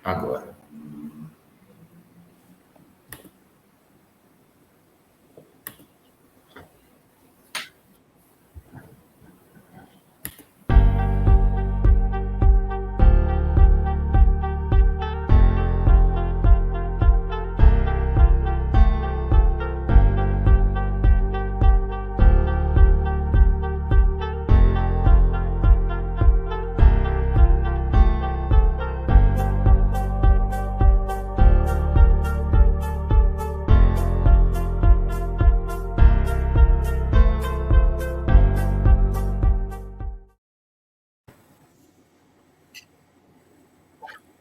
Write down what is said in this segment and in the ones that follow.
agora.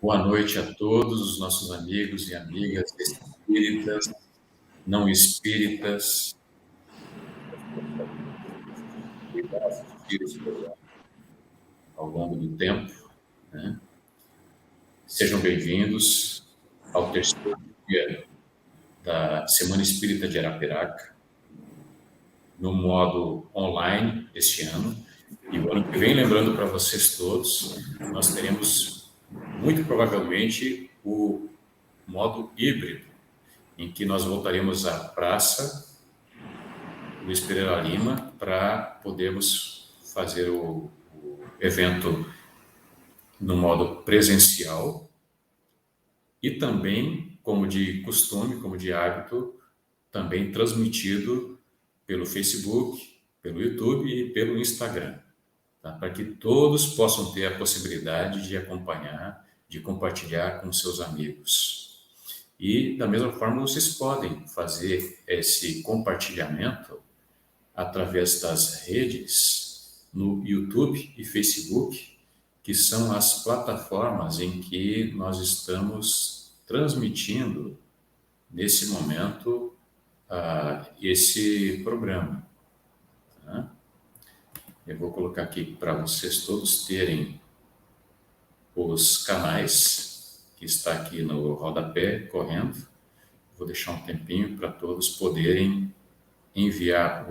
Boa noite a todos os nossos amigos e amigas espíritas, não espíritas, que vão assistir esse programa ao longo do tempo, né? Sejam bem-vindos ao terceiro dia da Semana Espírita de Arapiraca, no modo online este ano. E o ano que vem, lembrando para vocês todos, nós teremos muito provavelmente o modo híbrido, em que nós voltaremos à Praça Luiz Pereira Lima para podermos fazer o evento no modo presencial e também, como de costume, como de hábito, também transmitido pelo Facebook, pelo YouTube e pelo Instagram, tá? Para que todos possam ter a possibilidade de acompanhar, de compartilhar com seus amigos. E, da mesma forma, vocês podem fazer esse compartilhamento através das redes no YouTube e Facebook, que são as plataformas em que nós estamos transmitindo, nesse momento, esse programa. Tá? Eu vou colocar aqui para vocês todos terem os canais, que está aqui no rodapé, correndo. Vou deixar um tempinho para todos poderem enviar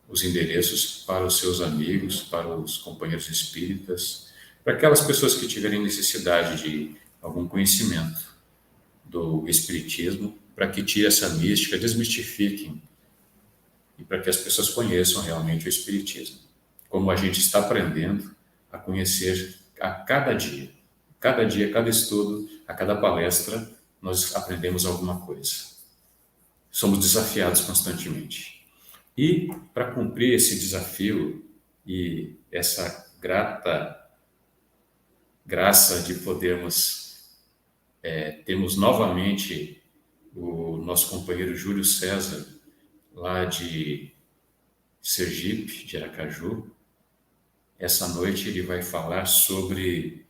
os endereços para os seus amigos, para os companheiros espíritas, para aquelas pessoas que tiverem necessidade de algum conhecimento do espiritismo, para que tire essa mística, desmistifiquem, e para que as pessoas conheçam realmente o espiritismo. Como a gente está aprendendo a conhecer a cada dia, cada estudo, a cada palestra, nós aprendemos alguma coisa. Somos desafiados constantemente. E, para cumprir esse desafio e essa graça de podermos termos novamente o nosso companheiro Júlio César, lá de Sergipe, de Aracaju, essa noite ele vai falar sobre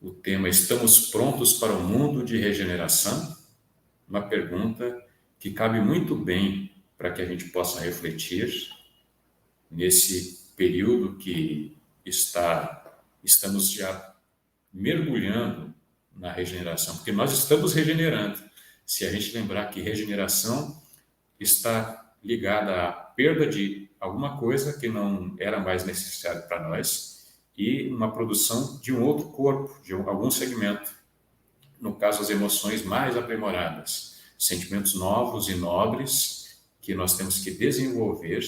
o tema Estamos prontos para o mundo de regeneração? Uma pergunta que cabe muito bem para que a gente possa refletir nesse período que estamos já mergulhando na regeneração, porque nós estamos regenerando. Se a gente lembrar que regeneração está ligada à perda de alguma coisa que não era mais necessário para nós e uma produção de um outro corpo, de algum segmento. No caso, as emoções mais aprimoradas, sentimentos novos e nobres que nós temos que desenvolver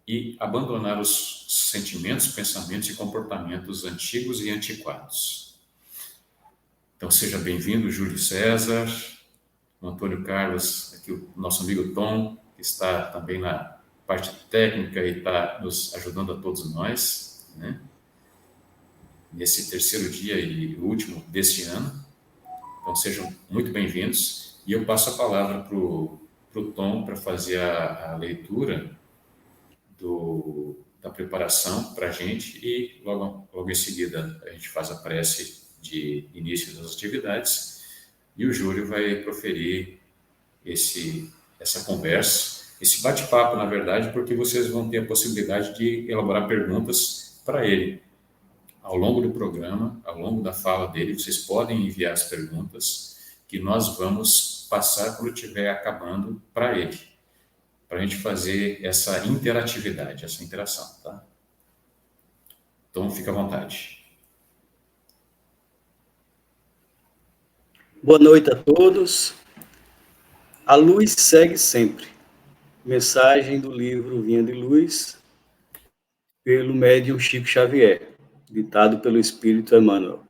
e abandonar os sentimentos, pensamentos e comportamentos antigos e antiquados. Então, seja bem-vindo, Júlio César, o Antônio Carlos, aqui o nosso amigo Tom, que está também na parte técnica e está nos ajudando a todos nós, né? Nesse terceiro dia e último deste ano. Então, sejam muito bem-vindos. E eu passo a palavra para o Tom para fazer a leitura da preparação para a gente e logo em seguida a gente faz a prece de início das atividades e o Júlio vai proferir essa conversa, esse bate-papo, na verdade, porque vocês vão ter a possibilidade de elaborar perguntas para ele. Ao longo do programa, ao longo da fala dele, vocês podem enviar as perguntas que nós vamos passar quando estiver acabando para ele, para a gente fazer essa interatividade, essa interação, tá? Então, fica à vontade. Boa noite a todos. A luz segue sempre. Mensagem do livro Vinha de Luz, pelo médium Chico Xavier, ditado pelo Espírito Emmanuel.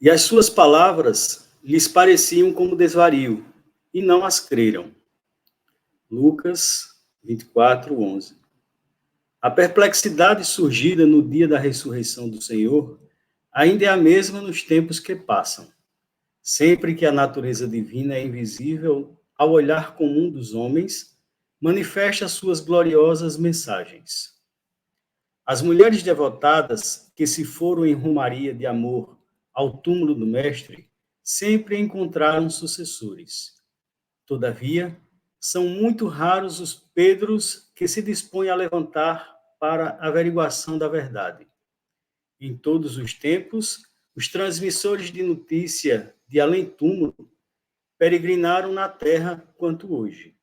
E as suas palavras lhes pareciam como desvario, e não as creram. Lucas 24:11. A perplexidade surgida no dia da ressurreição do Senhor ainda é a mesma nos tempos que passam. Sempre que a natureza divina é invisível ao olhar comum dos homens, manifesta suas gloriosas mensagens. As mulheres devotadas que se foram em romaria de amor ao túmulo do Mestre sempre encontraram sucessores. Todavia, são muito raros os Pedros que se dispõem a levantar para a averiguação da verdade. Em todos os tempos, os transmissores de notícia de além-túmulo peregrinaram na terra quanto hoje.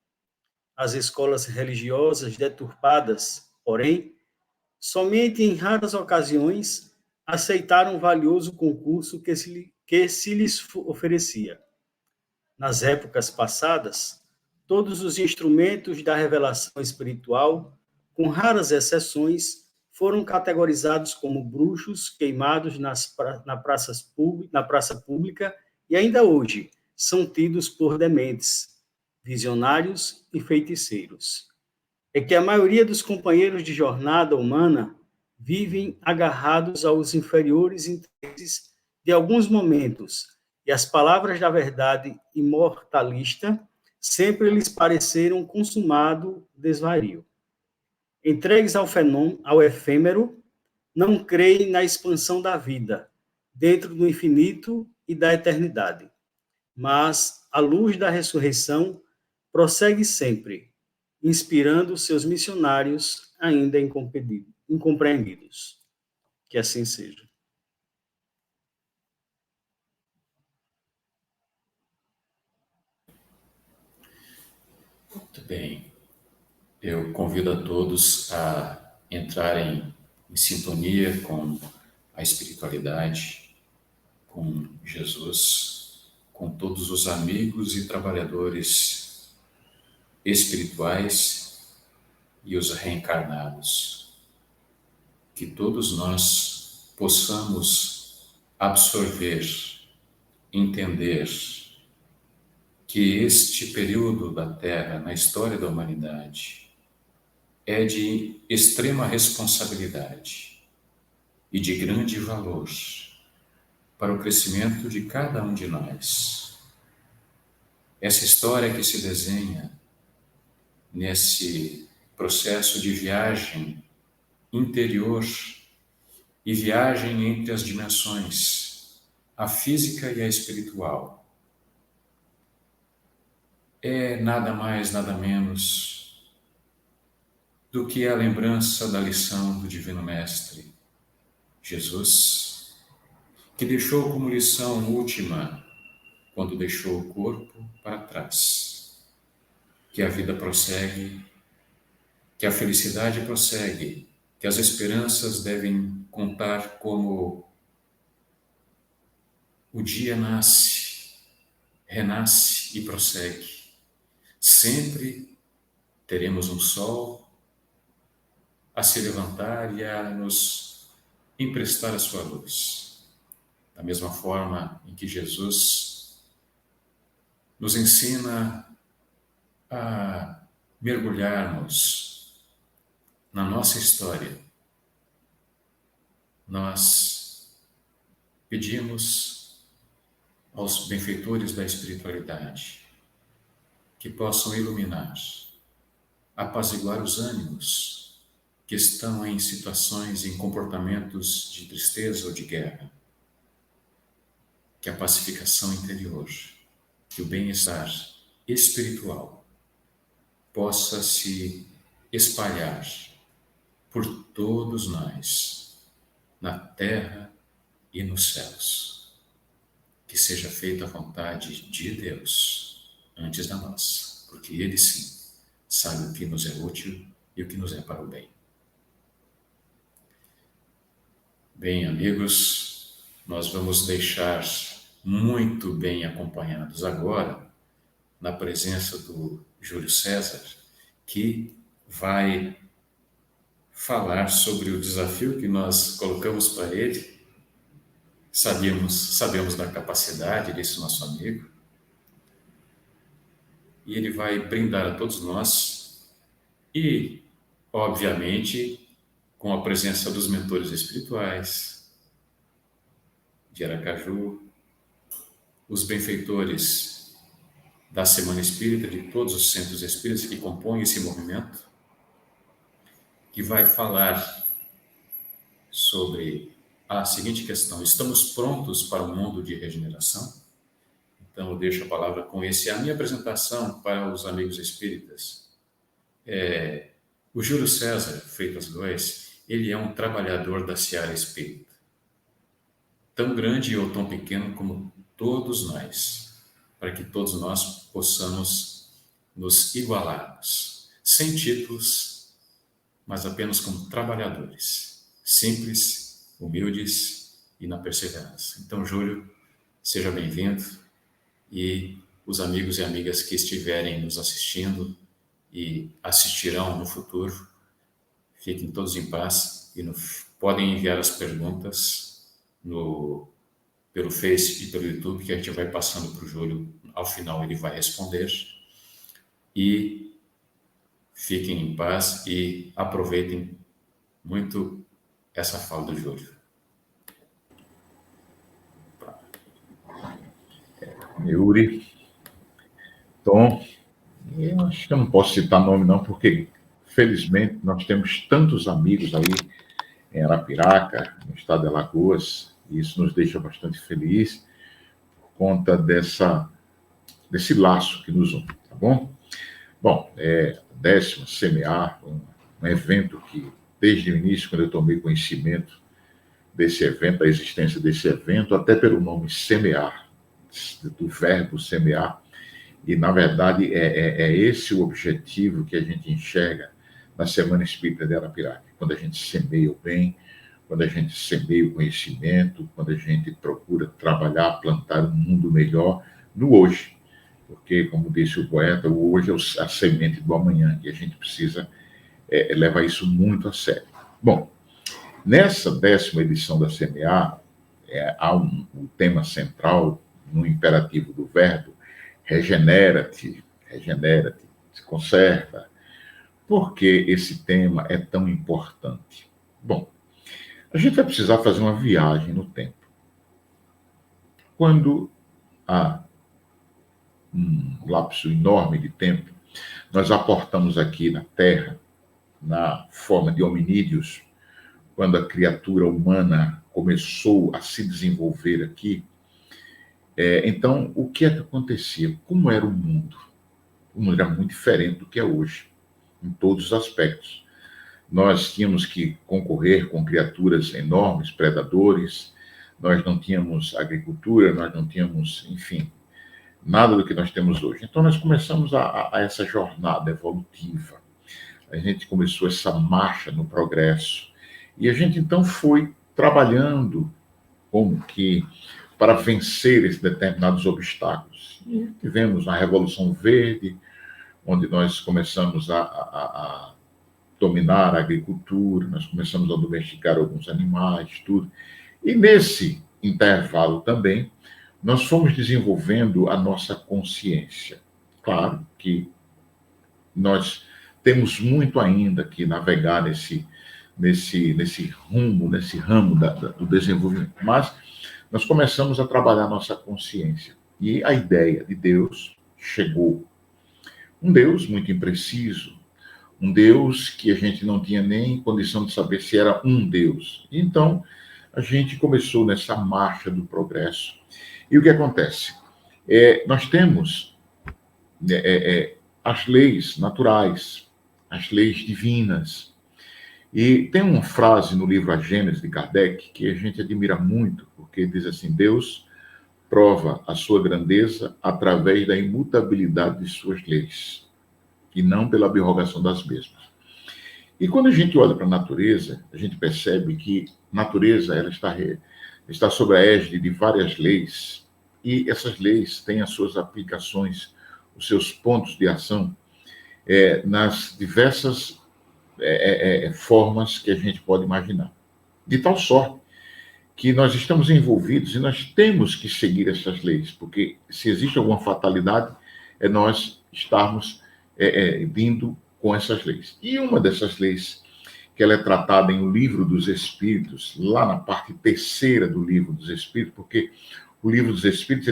As escolas religiosas deturpadas, porém, somente em raras ocasiões aceitaram o valioso concurso que se lhes oferecia. Nas épocas passadas, todos os instrumentos da revelação espiritual, com raras exceções, foram categorizados como bruxos queimados na praça pública e ainda hoje são tidos por dementes, visionários e feiticeiros. É que a maioria dos companheiros de jornada humana vivem agarrados aos inferiores interesses de alguns momentos, e as palavras da verdade imortalista sempre lhes pareceram consumado desvario. Entregues ao fenômeno, ao efêmero, não creem na expansão da vida, dentro do infinito e da eternidade. Mas a luz da ressurreição prossegue sempre, inspirando seus missionários ainda incompreendidos. Que assim seja. Muito bem. Eu convido a todos a entrarem em sintonia com a espiritualidade, com Jesus, com todos os amigos e trabalhadores espirituais e os reencarnados. Que todos nós possamos absorver, entender que este período da Terra na história da humanidade é de extrema responsabilidade e de grande valor para o crescimento de cada um de nós. Essa história que se desenha nesse processo de viagem interior e viagem entre as dimensões, a física e a espiritual, é nada mais, nada menos do que a lembrança da lição do Divino Mestre, Jesus, que deixou como lição última, quando deixou o corpo para trás, que a vida prossegue, que a felicidade prossegue, que as esperanças devem contar como o dia nasce, renasce e prossegue. Sempre teremos um sol a se levantar e a nos emprestar a sua luz. Da mesma forma em que Jesus nos ensina a mergulharmos na nossa história, nós pedimos aos benfeitores da espiritualidade que possam iluminar, apaziguar os ânimos que estão em situações, em comportamentos de tristeza ou de guerra, que a pacificação interior, que o bem-estar espiritual possa se espalhar por todos nós, na terra e nos céus. Que seja feita a vontade de Deus antes da nossa, porque Ele sim sabe o que nos é útil e o que nos é para o bem. Bem, amigos, nós vamos deixar muito bem acompanhados agora, na presença do Júlio César, que vai falar sobre o desafio que nós colocamos para ele. Sabemos da capacidade desse nosso amigo, e ele vai brindar a todos nós e, obviamente, com a presença dos mentores espirituais de Aracaju, os benfeitores da Semana Espírita, de todos os centros espíritas que compõem esse movimento, que vai falar sobre a seguinte questão: estamos prontos para um mundo de regeneração? Então, eu deixo a palavra com esse. A minha apresentação para os amigos espíritas. O Júlio César Freitas Góes, ele é um trabalhador da seara espírita, tão grande ou tão pequeno como todos nós, para que todos nós possamos nos igualarmos, sem títulos, mas apenas como trabalhadores, simples, humildes e na perseverança. Então, Júlio, seja bem-vindo, e os amigos e amigas que estiverem nos assistindo e assistirão no futuro, fiquem todos em paz e podem enviar as perguntas pelo Face e pelo YouTube, que a gente vai passando para o Júlio. Ao final ele vai responder. E fiquem em paz e aproveitem muito essa fala do Júlio. Yuri, Tom, eu acho que eu não posso citar nome não, porque felizmente nós temos tantos amigos aí em Arapiraca, no estado de Alagoas, e isso nos deixa bastante feliz por conta desse laço que nos une, tá bom? Bom, 10º Semear, um evento que, desde o início, quando eu tomei conhecimento desse evento, da existência desse evento, até pelo nome semear, do verbo semear, e, na verdade, é esse o objetivo que a gente enxerga na Semana Espírita de Arapiraca. Quando a gente semeia o bem, quando a gente semeia o conhecimento, quando a gente procura trabalhar, plantar um mundo melhor no hoje. Porque, como disse o poeta, o hoje é a semente do amanhã, e a gente precisa levar isso muito a sério. Bom, nessa 10ª edição da Semear, há um tema central no imperativo do verbo: regenera-te, regenera-te, se conserta. Por que esse tema é tão importante? Bom, a gente vai precisar fazer uma viagem no tempo. Quando há um lapso enorme de tempo, nós aportamos aqui na Terra, na forma de hominídeos, quando a criatura humana começou a se desenvolver aqui. Então, o que é que acontecia? Como era o mundo? O mundo era muito diferente do que é hoje, em todos os aspectos. Nós tínhamos que concorrer com criaturas enormes, predadores, nós não tínhamos agricultura, nós não tínhamos, enfim, nada do que nós temos hoje. Então, nós começamos a essa jornada evolutiva. A gente começou essa marcha no progresso. E a gente, então, foi trabalhando como que para vencer esses determinados obstáculos. E tivemos a Revolução Verde, onde nós começamos a dominar a agricultura, nós começamos a domesticar alguns animais, tudo. E nesse intervalo também, nós fomos desenvolvendo a nossa consciência. Claro que nós temos muito ainda que navegar nesse ramo do desenvolvimento, mas nós começamos a trabalhar a nossa consciência. E a ideia de Deus chegou. Um Deus muito impreciso, um Deus que a gente não tinha nem condição de saber se era um Deus. Então, a gente começou nessa marcha do progresso. E o que acontece? Nós temos as leis naturais, as leis divinas. E tem uma frase no livro A Gênese, de Kardec, que a gente admira muito, porque diz assim: Deus prova a sua grandeza através da imutabilidade de suas leis, e não pela abrogação das mesmas. E quando a gente olha para a natureza, a gente percebe que a natureza ela está sob a égide de várias leis, e essas leis têm as suas aplicações, os seus pontos de ação nas diversas formas que a gente pode imaginar. De tal sorte que nós estamos envolvidos e nós temos que seguir essas leis, porque se existe alguma fatalidade, é nós estarmos vindo com essas leis. E uma dessas leis, que ela é tratada em O Livro dos Espíritos, lá na parte terceira do Livro dos Espíritos, porque o Livro dos Espíritos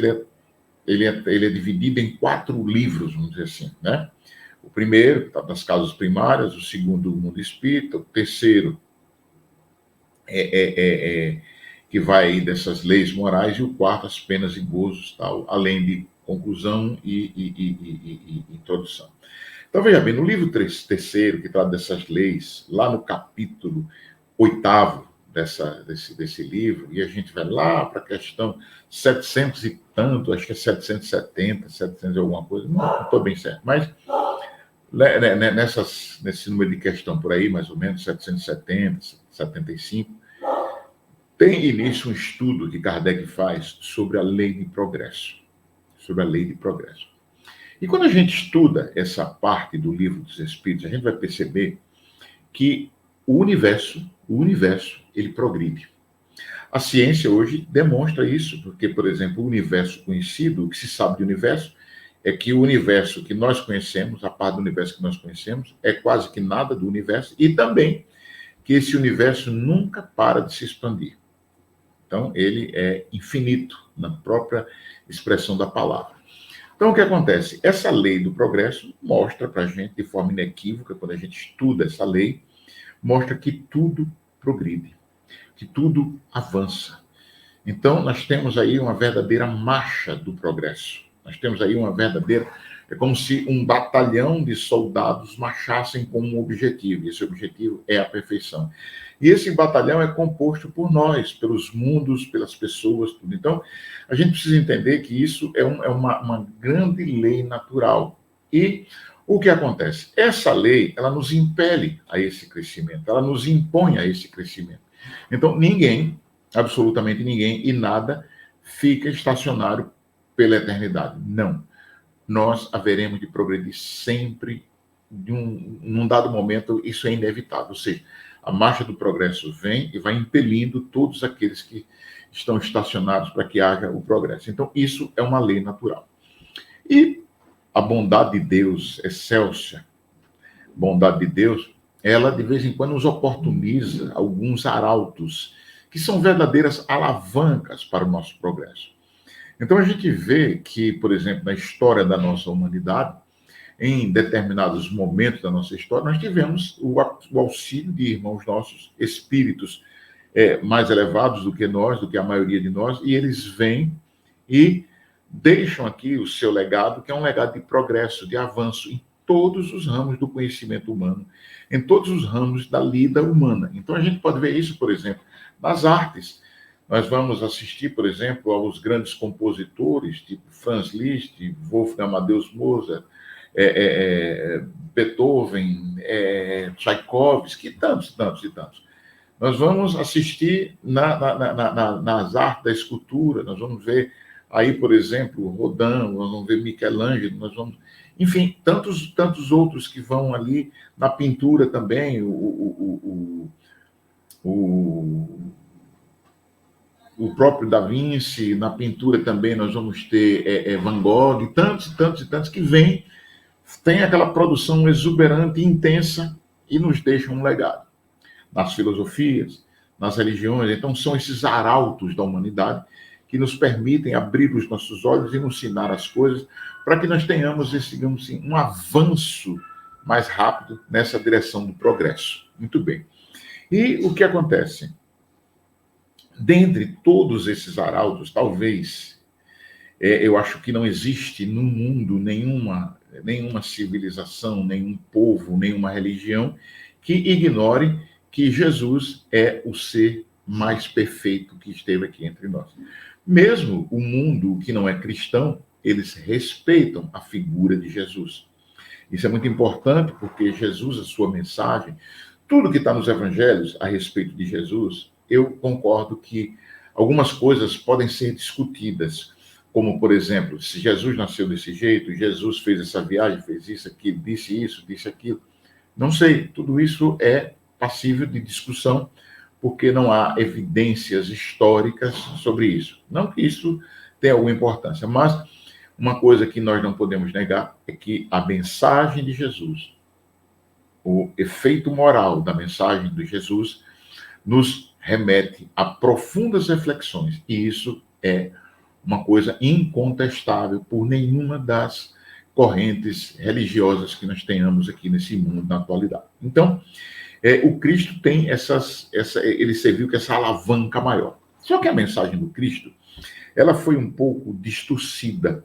ele é dividido em 4 livros, vamos dizer assim, né? O primeiro, das causas primárias, o segundo, o mundo espírita, o terceiro que vai aí dessas leis morais, e o quarto, as penas e gozos, tal, além de conclusão e introdução. Então, veja bem, no livro terceiro, que trata dessas leis, lá no capítulo 8º desse livro, e a gente vai lá para a questão 700 e tanto, acho que é 770, 700 e alguma coisa, não estou bem certo, mas nesse número de questão por aí, mais ou menos, 770, 75, tem início um estudo que Kardec faz sobre a lei de progresso. Sobre a lei de progresso. E quando a gente estuda essa parte do Livro dos Espíritos, a gente vai perceber que o universo, ele progride. A ciência hoje demonstra isso, porque, por exemplo, o universo conhecido, o que se sabe de universo, é que o universo que nós conhecemos, a parte do universo que nós conhecemos, é quase que nada do universo, e também que esse universo nunca para de se expandir. Então, ele é infinito, na própria expressão da palavra. Então, o que acontece? Essa lei do progresso mostra para a gente, de forma inequívoca, quando a gente estuda essa lei, mostra que tudo progride, que tudo avança. Então, nós temos aí uma verdadeira marcha do progresso. Nós temos aí uma verdadeira... É como se um batalhão de soldados marchassem com um objetivo, e esse objetivo é a perfeição. E esse batalhão é composto por nós, pelos mundos, pelas pessoas, tudo. Então, a gente precisa entender que isso é uma grande lei natural. E o que acontece? Essa lei, ela nos impele a esse crescimento, ela nos impõe a esse crescimento. Então, ninguém, absolutamente ninguém, e nada fica estacionário pela eternidade. Não. Nós haveremos de progredir sempre, num dado momento, isso é inevitável. Ou seja, a marcha do progresso vem e vai impelindo todos aqueles que estão estacionados para que haja o progresso. Então, isso é uma lei natural. E a bondade de Deus, excelsa bondade de Deus, ela de vez em quando nos oportuniza alguns arautos, que são verdadeiras alavancas para o nosso progresso. Então, a gente vê que, por exemplo, na história da nossa humanidade, em determinados momentos da nossa história, nós tivemos o auxílio de irmãos nossos, espíritos mais elevados do que nós, do que a maioria de nós, e eles vêm e deixam aqui o seu legado, que é um legado de progresso, de avanço em todos os ramos do conhecimento humano, em todos os ramos da lida humana. Então, a gente pode ver isso, por exemplo, nas artes. Nós vamos assistir, por exemplo, aos grandes compositores, tipo Franz Liszt, Wolfgang Amadeus Mozart, Beethoven, Tchaikovsky, tantos. Nós vamos assistir nas artes da escultura, nós vamos ver aí, por exemplo, Rodin, nós vamos ver Michelangelo, nós vamos... Enfim, tantos outros que vão ali na pintura também, o próprio Da Vinci, na pintura também nós vamos ter Van Gogh, e tantos que vêm, tem aquela produção exuberante e intensa e nos deixam um legado. Nas filosofias, nas religiões, então são esses arautos da humanidade que nos permitem abrir os nossos olhos e nos ensinar as coisas para que nós tenhamos, digamos assim, um avanço mais rápido nessa direção do progresso. Muito bem. E o que acontece? Dentre todos esses arautos, talvez, eu acho que não existe no mundo nenhuma civilização, nenhum povo, nenhuma religião que ignore que Jesus é o ser mais perfeito que esteve aqui entre nós. Mesmo o mundo que não é cristão, eles respeitam a figura de Jesus. Isso é muito importante porque Jesus, a sua mensagem, tudo que está nos evangelhos a respeito de Jesus, eu concordo que algumas coisas podem ser discutidas, como, por exemplo, se Jesus nasceu desse jeito, Jesus fez essa viagem, fez isso, aquilo, disse aquilo. Não sei, tudo isso é passível de discussão, porque não há evidências históricas sobre isso. Não que isso tenha alguma importância, mas uma coisa que nós não podemos negar é que a mensagem de Jesus, o efeito moral da mensagem de Jesus, nos remete a profundas reflexões, e isso é uma coisa incontestável por nenhuma das correntes religiosas que nós tenhamos aqui nesse mundo na atualidade. Então, o Cristo tem ele serviu com essa alavanca maior. Só que a mensagem do Cristo, ela foi um pouco distorcida,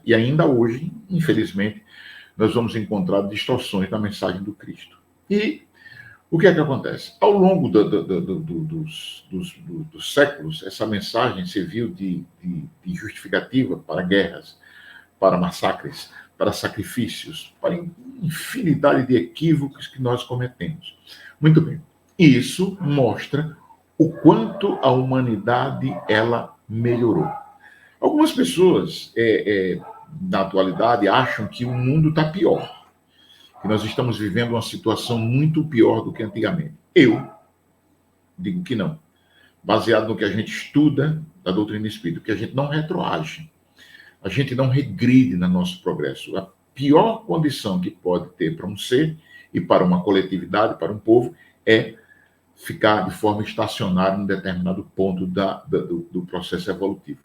e ainda hoje, infelizmente, nós vamos encontrar distorções na mensagem do Cristo. E o que é que acontece? Ao longo dos séculos, essa mensagem serviu de justificativa para guerras, para massacres, para sacrifícios, para infinidade de equívocos que nós cometemos. Muito bem. Isso mostra o quanto a humanidade ela melhorou. Algumas pessoas, na atualidade, acham que o mundo está pior, que nós estamos vivendo uma situação muito pior do que antigamente. Eu digo que não. Baseado no que a gente estuda da doutrina espírita, que a gente não retroage, a gente não regride no nosso progresso. A pior condição que pode ter para um ser e para uma coletividade, para um povo, é ficar de forma estacionária em um determinado ponto do processo evolutivo.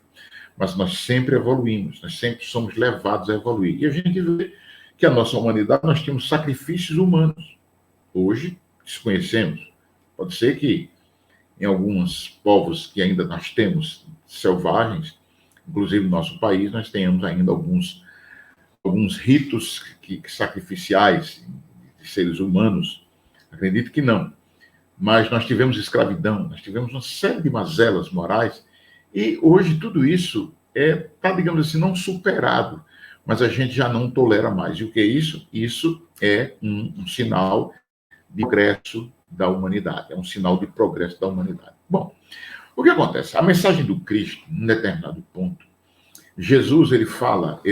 Mas nós sempre evoluímos, nós sempre somos levados a evoluir. E a gente vê que a nossa humanidade, nós temos sacrifícios humanos. Hoje, desconhecemos. Pode ser que em alguns povos que ainda nós temos selvagens, inclusive no nosso país, nós tenhamos ainda alguns ritos sacrificiais de seres humanos. Acredito que não. Mas nós tivemos escravidão, nós tivemos uma série de mazelas morais, e hoje tudo isso está, digamos assim, não superado, mas a gente já não tolera mais. E o que é isso? Isso é um sinal de progresso da humanidade, é um sinal de progresso da humanidade. Bom, o que acontece? A mensagem do Cristo, em determinado ponto, Jesus, ele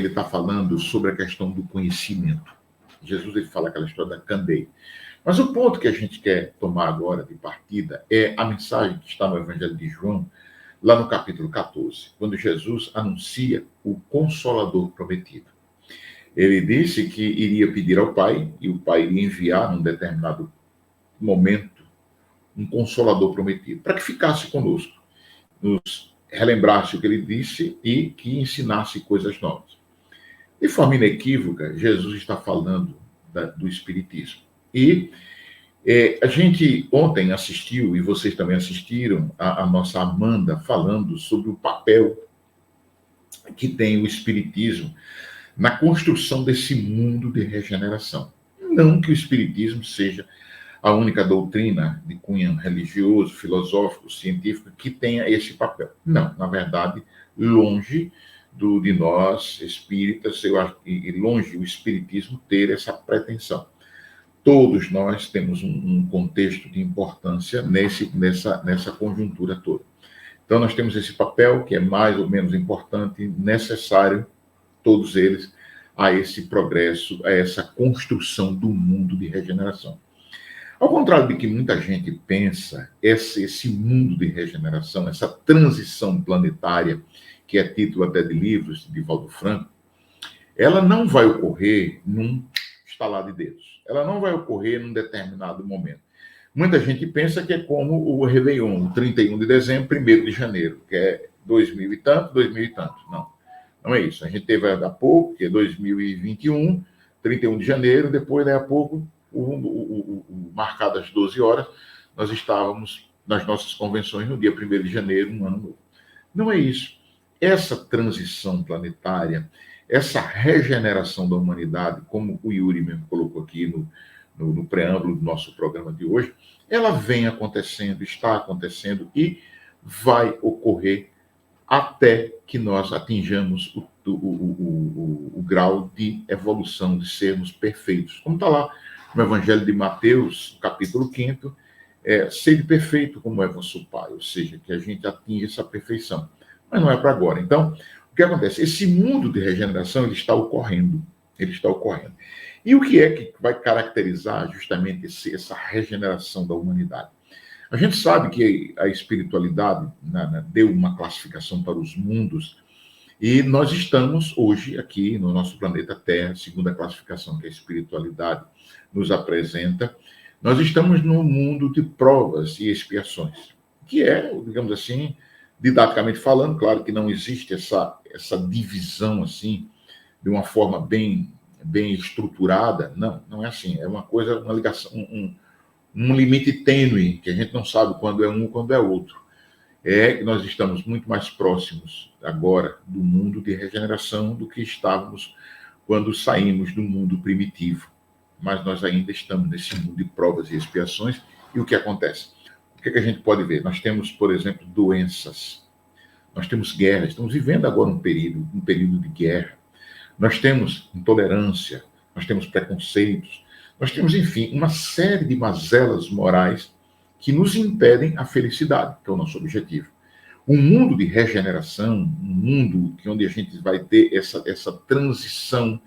está falando sobre a questão do conhecimento. Jesus, ele fala aquela história da candeia. Mas o ponto que a gente quer tomar agora de partida é a mensagem que está no Evangelho de João, lá no capítulo 14, quando Jesus anuncia o Consolador prometido. Ele disse que iria pedir ao Pai, e o Pai iria enviar, num determinado momento, um Consolador prometido, para que ficasse conosco, nos relembrasse o que ele disse e que ensinasse coisas novas. De forma inequívoca, Jesus está falando do Espiritismo. E a gente ontem assistiu, e vocês também assistiram, a nossa Amanda falando sobre o papel que tem o Espiritismo na construção desse mundo de regeneração. Não que o Espiritismo seja a única doutrina de cunho religioso, filosófico, científico que tenha esse papel. Não, na verdade, longe de nós espíritas, e longe o Espiritismo ter essa pretensão. Todos nós temos um contexto de importância nessa conjuntura toda. Então, nós temos esse papel que é mais ou menos importante, necessário, todos eles, a esse progresso, a essa construção do mundo de regeneração. Ao contrário de que muita gente pensa, esse mundo de regeneração, essa transição planetária, que é título até de livros de Valdo Franco, ela não vai ocorrer num estalar de dedos. Ela não vai ocorrer num determinado momento. Muita gente pensa que é como o Réveillon, 31 de dezembro, 1º de janeiro, que é 2000 e tanto. Não, não é isso. A gente teve há pouco, que é 2021, 31 de janeiro, depois, daí a pouco, marcado às 12 horas, nós estávamos nas nossas convenções no dia 1º de janeiro, um ano novo. Não é isso. Essa transição planetária, essa regeneração da humanidade, como o Yuri mesmo colocou aqui no preâmbulo do nosso programa de hoje, ela vem acontecendo, está acontecendo e vai ocorrer até que nós atinjamos o grau de evolução, de sermos perfeitos. Como está lá no Evangelho de Mateus, capítulo 5º, sede perfeito como é vosso Pai, ou seja, que a gente atinja essa perfeição. mas não é para agora. Então, o que acontece? Esse mundo de regeneração, ele está ocorrendo. Ele está ocorrendo. E o que é que vai caracterizar justamente essa regeneração da humanidade? A gente sabe que a espiritualidade deu uma classificação para os mundos, e nós estamos hoje aqui no nosso planeta Terra, segundo a classificação que a espiritualidade nos apresenta, nós estamos num mundo de provas e expiações, que é, digamos assim, didaticamente falando, claro que não existe essa divisão assim, de uma forma bem estruturada, não é assim, é uma coisa, uma ligação, um limite tênue, que a gente não sabe quando é um e quando é outro. É que nós estamos muito mais próximos agora do mundo de regeneração do que estávamos quando saímos do mundo primitivo. Mas nós ainda estamos nesse mundo de provas e expiações. E o que acontece? O que a gente pode ver? Nós temos, por exemplo, doenças. Nós temos guerras. Estamos vivendo agora um período de guerra. Nós temos intolerância. Nós temos preconceitos. Nós temos, enfim, uma série de mazelas morais que nos impedem a felicidade, que é o nosso objetivo. Um mundo de regeneração, um mundo onde a gente vai ter essa transição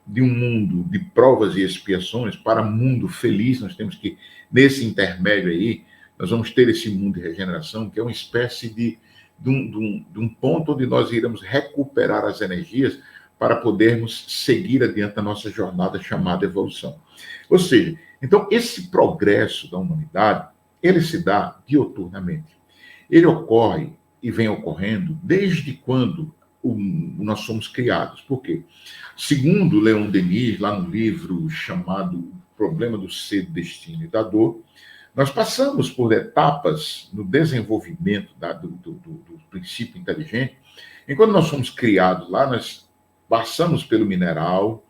de um mundo de provas e expiações para um mundo feliz, nós temos que, nesse intermédio aí, nós vamos ter esse mundo de regeneração, que é uma espécie de um ponto onde nós iremos recuperar as energias para podermos seguir adiante a nossa jornada chamada evolução. Ou seja, então, esse progresso da humanidade, ele se dá dioturnamente. Ele ocorre e vem ocorrendo desde quando nós somos criados. Por quê? Segundo Leon Denis, lá no livro chamado O Problema do Ser, do Destino e da Dor, nós passamos por etapas no desenvolvimento do princípio inteligente. Enquanto nós somos criados lá, nós passamos pelo mineral,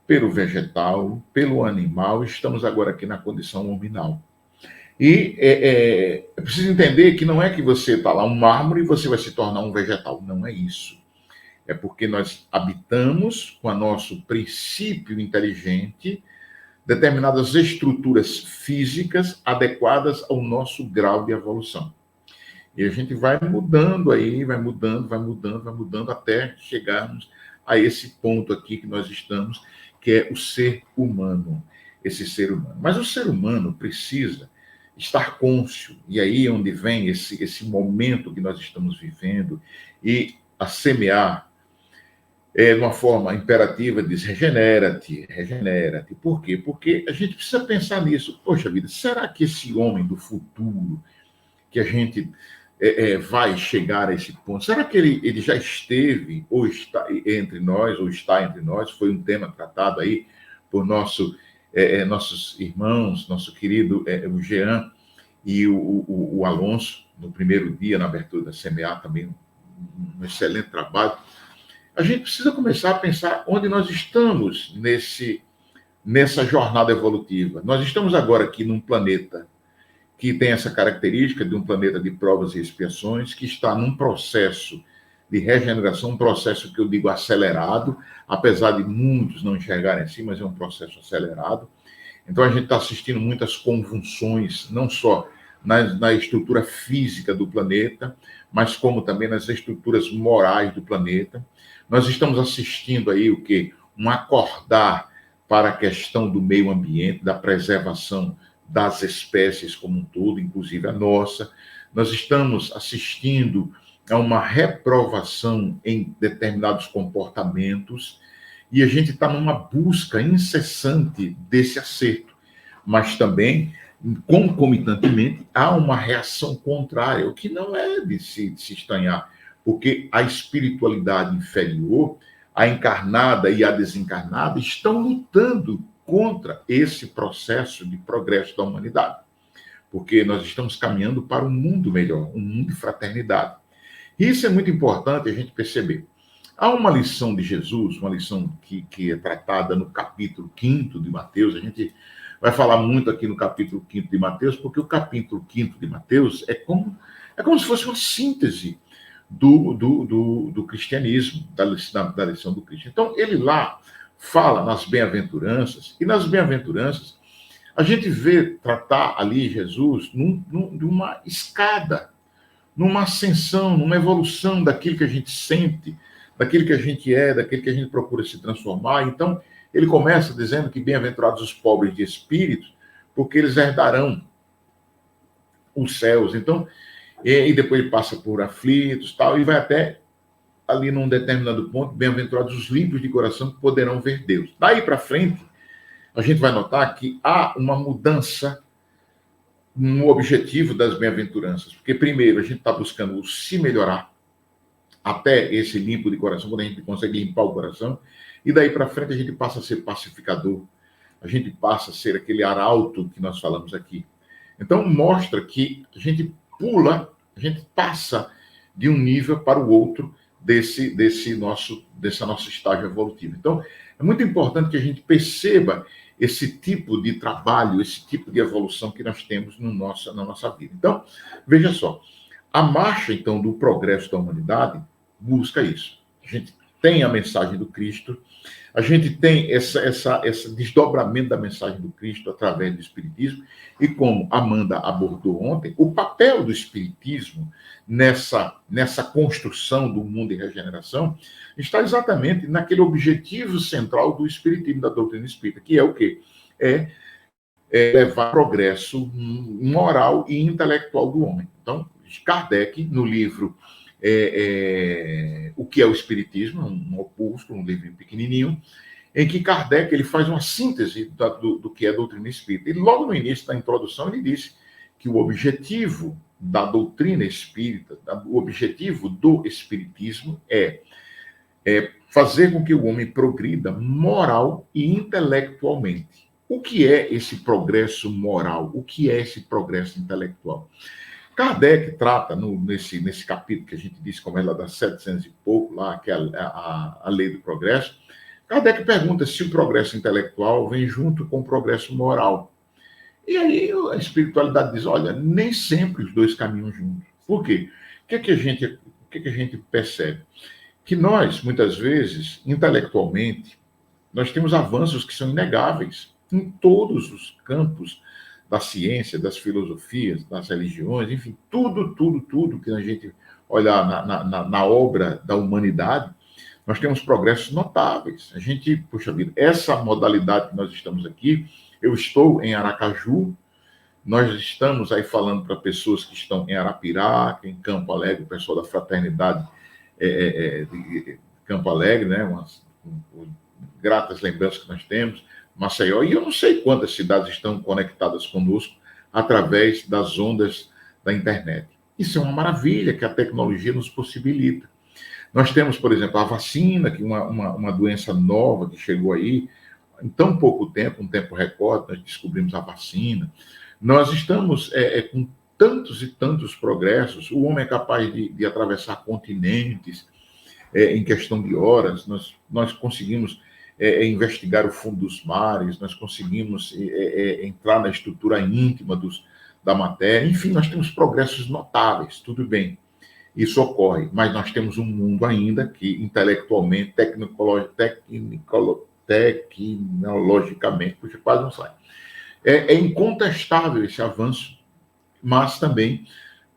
pelo vegetal, pelo animal, e estamos agora aqui na condição hominal. E é preciso entender que não é que você está lá um mármore e você vai se tornar um vegetal. Não é isso. É porque nós habitamos com o nosso princípio inteligente determinadas estruturas físicas adequadas ao nosso grau de evolução. E a gente vai mudando aí, vai mudando até chegarmos a esse ponto aqui que nós estamos, que é o ser humano, esse ser humano. Mas o ser humano precisa estar cônscio, e aí é onde vem esse momento que nós estamos vivendo, e a semear de uma forma imperativa, diz regenera-te. Por quê? Porque a gente precisa pensar nisso. Poxa vida, será que esse homem do futuro, que a gente vai chegar a esse ponto, será que ele já esteve, ou está entre nós, ou está entre nós? Foi um tema tratado aí por nossos irmãos, nosso querido o Jean e o Alonso, no primeiro dia, na abertura da CMA, também um excelente trabalho. A gente precisa começar a pensar onde nós estamos nessa jornada evolutiva. Nós estamos agora aqui num planeta que tem essa característica de um planeta de provas e expiações, que está num processo de regeneração, um processo que eu digo acelerado, apesar de muitos não enxergarem assim, mas é um processo acelerado. Então a gente está assistindo muitas convulsões, não só na estrutura física do planeta, mas como também nas estruturas morais do planeta. Nós estamos assistindo aí o quê? Um acordar para a questão do meio ambiente, da preservação das espécies como um todo, inclusive a nossa. Nós estamos assistindo a uma reprovação em determinados comportamentos, e a gente está numa busca incessante desse acerto, mas também, concomitantemente, há uma reação contrária, o que não é de se estranhar, porque a espiritualidade inferior, a encarnada e a desencarnada, estão lutando contra esse processo de progresso da humanidade, porque nós estamos caminhando para um mundo melhor, um mundo de fraternidade. E isso é muito importante a gente perceber. Há uma lição de Jesus, uma lição que é tratada no capítulo 5 de Mateus. A gente vai falar muito aqui no capítulo 5 de Mateus, porque o capítulo 5 de Mateus é como se fosse uma síntese do cristianismo, da lição do Cristo. Então, ele lá fala nas bem-aventuranças, e nas bem-aventuranças a gente vê tratar ali Jesus de uma escada, numa ascensão, numa evolução daquilo que a gente sente, daquilo que a gente é, daquilo que a gente procura se transformar. Então, ele começa dizendo que bem-aventurados os pobres de espírito, porque eles herdarão os céus. Então, e depois ele passa por aflitos, tal, e vai até ali num determinado ponto, bem-aventurados os limpos de coração que poderão ver Deus. Daí para frente, a gente vai notar que há uma mudança no objetivo das bem-aventuranças, porque primeiro a gente está buscando se melhorar até esse limpo de coração, quando a gente consegue limpar o coração, e daí para frente a gente passa a ser pacificador, a gente passa a ser aquele arauto que nós falamos aqui. Então mostra que a gente pula, a gente passa de um nível para o outro desse nosso estágio evolutivo. Então é muito importante que a gente perceba esse tipo de trabalho, esse tipo de evolução que nós temos na nossa vida. Então, veja só, a marcha, então, do progresso da humanidade busca isso. A gente tem a mensagem do Cristo, a gente tem esse desdobramento da mensagem do Cristo através do Espiritismo, e como a Amanda abordou ontem, o papel do Espiritismo nessa construção do mundo em regeneração está exatamente naquele objetivo central do Espiritismo, da doutrina espírita, que é o quê? É levar progresso moral e intelectual do homem. Então, Kardec, no livro O que é o Espiritismo, um opúsculo, um livro pequenininho, em que Kardec ele faz uma síntese do que é a doutrina espírita. E logo no início da introdução ele disse que o objetivo da doutrina espírita, o objetivo do espiritismo é fazer com que o homem progrida moral e intelectualmente. O que é esse progresso moral? O que é esse progresso intelectual? Kardec trata, nesse capítulo que a gente disse, como é lá das 700 e pouco, lá, que é a lei do progresso, Kardec pergunta se o progresso intelectual vem junto com o progresso moral. E aí a espiritualidade diz, olha, nem sempre os dois caminham juntos. Por quê? O que a gente percebe? Que nós, muitas vezes, intelectualmente, nós temos avanços que são inegáveis em todos os campos da ciência, das filosofias, das religiões, enfim, tudo que a gente olhar na obra da humanidade, nós temos progressos notáveis. A gente, puxa vida, essa modalidade que nós estamos aqui, eu estou em Aracaju, nós estamos aí falando para pessoas que estão em Arapiraca, em Campo Alegre, o pessoal da Fraternidade de Campo Alegre, né? Umas gratas lembranças que nós temos, Maceió, e eu não sei quantas cidades estão conectadas conosco através das ondas da internet. Isso é uma maravilha que a tecnologia nos possibilita. Nós temos, por exemplo, a vacina, que é uma doença nova que chegou aí, em tão pouco tempo, um tempo recorde, nós descobrimos a vacina. Nós estamos com tantos e tantos progressos, o homem é capaz de atravessar continentes em questão de horas, nós conseguimos investigar o fundo dos mares, nós conseguimos entrar na estrutura íntima da matéria, enfim, nós temos progressos notáveis, tudo bem, isso ocorre, mas nós temos um mundo ainda que intelectualmente, tecnologicamente, puxa, quase não sai. É incontestável esse avanço, mas também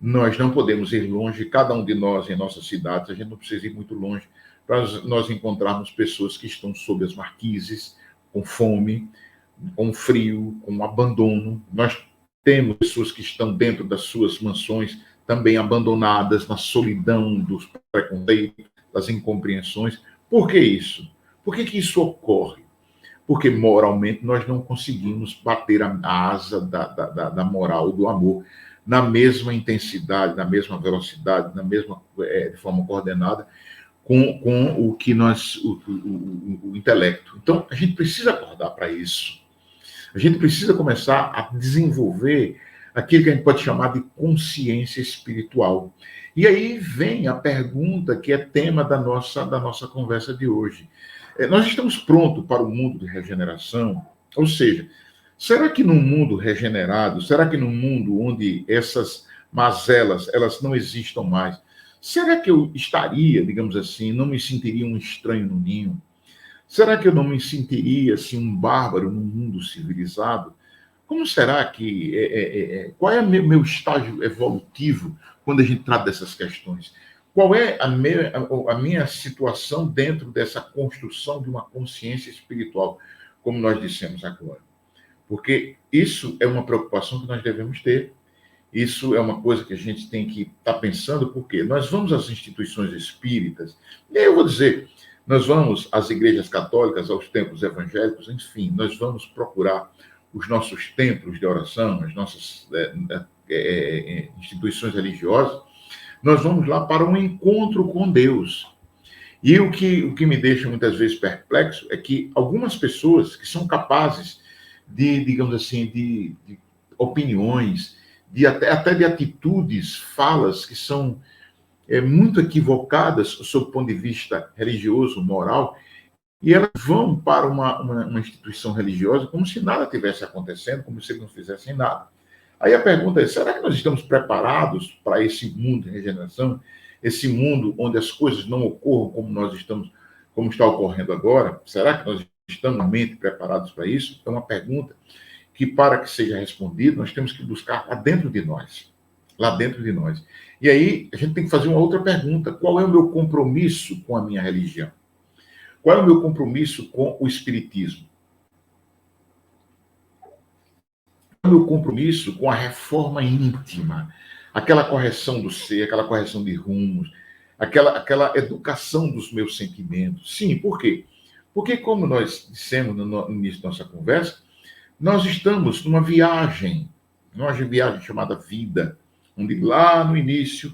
nós não podemos ir longe, cada um de nós em nossas cidades, a gente não precisa ir muito longe para nós encontrarmos pessoas que estão sob as marquises, com fome, com frio, com abandono. Nós temos pessoas que estão dentro das suas mansões, também abandonadas na solidão dos preconceitos, das incompreensões. Por que isso? Por que isso ocorre? Porque moralmente nós não conseguimos bater a asa da moral, do amor, na mesma intensidade, na mesma velocidade, de forma coordenada, com o que o intelecto. Então, a gente precisa acordar para isso. A gente precisa começar a desenvolver aquilo que a gente pode chamar de consciência espiritual. E aí vem a pergunta que é tema da nossa conversa de hoje. Nós estamos prontos para o mundo de regeneração? Ou seja, será que num mundo regenerado, será que num mundo onde essas mazelas elas não existam mais, será que eu estaria, digamos assim, não me sentiria um estranho no ninho? Será que eu não me sentiria assim um bárbaro num mundo civilizado? Como será que... qual é o meu estágio evolutivo quando a gente trata dessas questões? Qual é a minha situação dentro dessa construção de uma consciência espiritual, como nós dissemos agora? Porque isso é uma preocupação que nós devemos ter. Isso é uma coisa que a gente tem que estar pensando, porque nós vamos às instituições espíritas, e aí eu vou dizer, nós vamos às igrejas católicas, aos templos evangélicos, enfim, nós vamos procurar os nossos templos de oração, as nossas instituições religiosas, nós vamos lá para um encontro com Deus. E o que me deixa muitas vezes perplexo é que algumas pessoas que são capazes de, digamos assim, de opiniões, até de atitudes, falas que são muito equivocadas sob o ponto de vista religioso, moral, e elas vão para uma instituição religiosa como se nada tivesse acontecendo, como se não fizessem nada. Aí a pergunta é, será que nós estamos preparados para esse mundo de regeneração, esse mundo onde as coisas não ocorram como está ocorrendo agora? Será que nós estamos realmente preparados para isso? É uma pergunta que, para que seja respondida, nós temos que buscar lá dentro de nós. Lá dentro de nós. E aí, a gente tem que fazer uma outra pergunta. Qual é o meu compromisso com a minha religião? Qual é o meu compromisso com o espiritismo? Qual é o meu compromisso com a reforma íntima? Aquela correção do ser, aquela correção de rumos, aquela educação dos meus sentimentos. Sim, por quê? Porque, como nós dissemos no início da nossa conversa, nós estamos numa viagem chamada vida, onde lá no início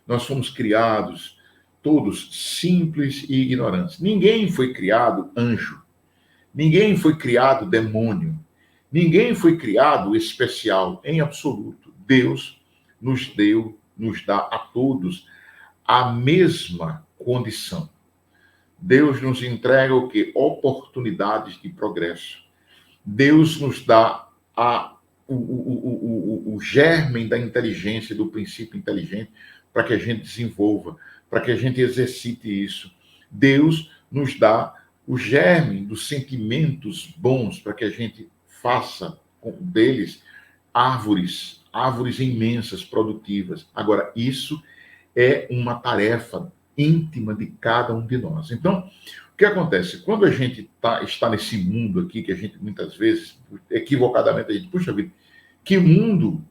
nós fomos criados todos simples e ignorantes. Ninguém foi criado anjo, ninguém foi criado demônio, ninguém foi criado especial em absoluto. Deus nos dá a todos a mesma condição. Deus nos entrega o quê? Oportunidades de progresso. Deus nos dá o germe da inteligência, do princípio inteligente, para que a gente desenvolva, para que a gente exercite isso. Deus nos dá o germe dos sentimentos bons, para que a gente faça deles árvores imensas, produtivas. Agora, isso é uma tarefa íntima de cada um de nós. Então, o que acontece? Quando a gente está nesse mundo aqui, que a gente muitas vezes, equivocadamente, a gente, puxa vida, que mundo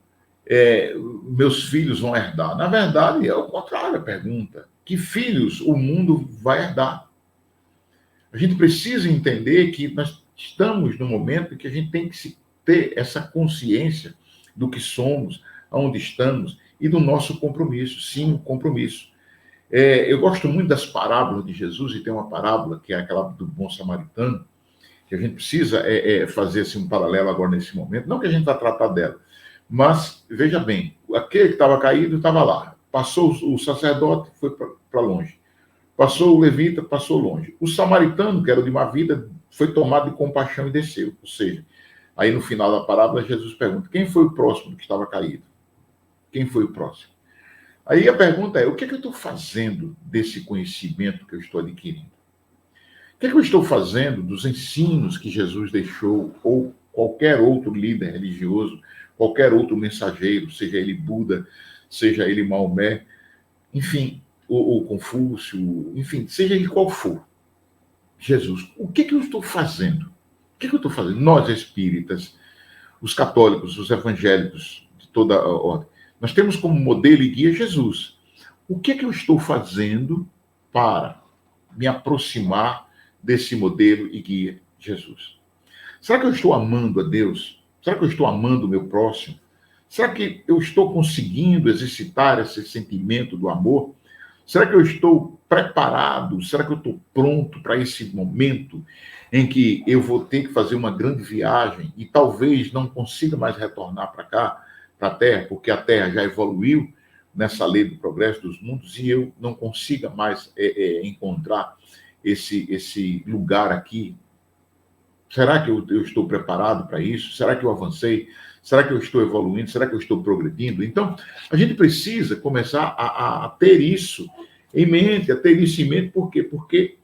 meus filhos vão herdar? Na verdade, é o contrário a pergunta. Que filhos o mundo vai herdar? A gente precisa entender que nós estamos no momento em que a gente tem que ter essa consciência do que somos, aonde estamos e do nosso compromisso. Sim, compromisso. Eu gosto muito das parábolas de Jesus, e tem uma parábola que é aquela do bom samaritano, que a gente precisa fazer assim, um paralelo agora nesse momento. Não que a gente vá tratar dela, mas, veja bem, aquele que estava caído estava lá. Passou o sacerdote, foi para longe. Passou o levita, passou longe. O samaritano, que era de má vida, foi tomado de compaixão e desceu. Ou seja, aí no final da parábola, Jesus pergunta, quem foi o próximo que estava caído? Quem foi o próximo? Aí a pergunta é, o que é que eu estou fazendo desse conhecimento que eu estou adquirindo? O que é que eu estou fazendo dos ensinos que Jesus deixou, ou qualquer outro líder religioso, qualquer outro mensageiro, seja ele Buda, seja ele Maomé, enfim, ou Confúcio, enfim, seja ele qual for. Jesus, o que é que eu estou fazendo? O que é que eu estou fazendo? Nós espíritas, os católicos, os evangélicos, de toda a ordem, nós temos como modelo e guia Jesus. O que é que eu estou fazendo para me aproximar desse modelo e guia Jesus? Será que eu estou amando a Deus? Será que eu estou amando o meu próximo? Será que eu estou conseguindo exercitar esse sentimento do amor? Será que eu estou preparado? Será que eu estou pronto para esse momento em que eu vou ter que fazer uma grande viagem e talvez não consiga mais retornar para cá, para a Terra, porque a Terra já evoluiu nessa lei do progresso dos mundos e eu não consiga mais encontrar esse lugar aqui? Será que eu estou preparado para isso? Será que eu avancei? Será que eu estou evoluindo? Será que eu estou progredindo? Então, a gente precisa começar a ter isso em mente, por quê? Porque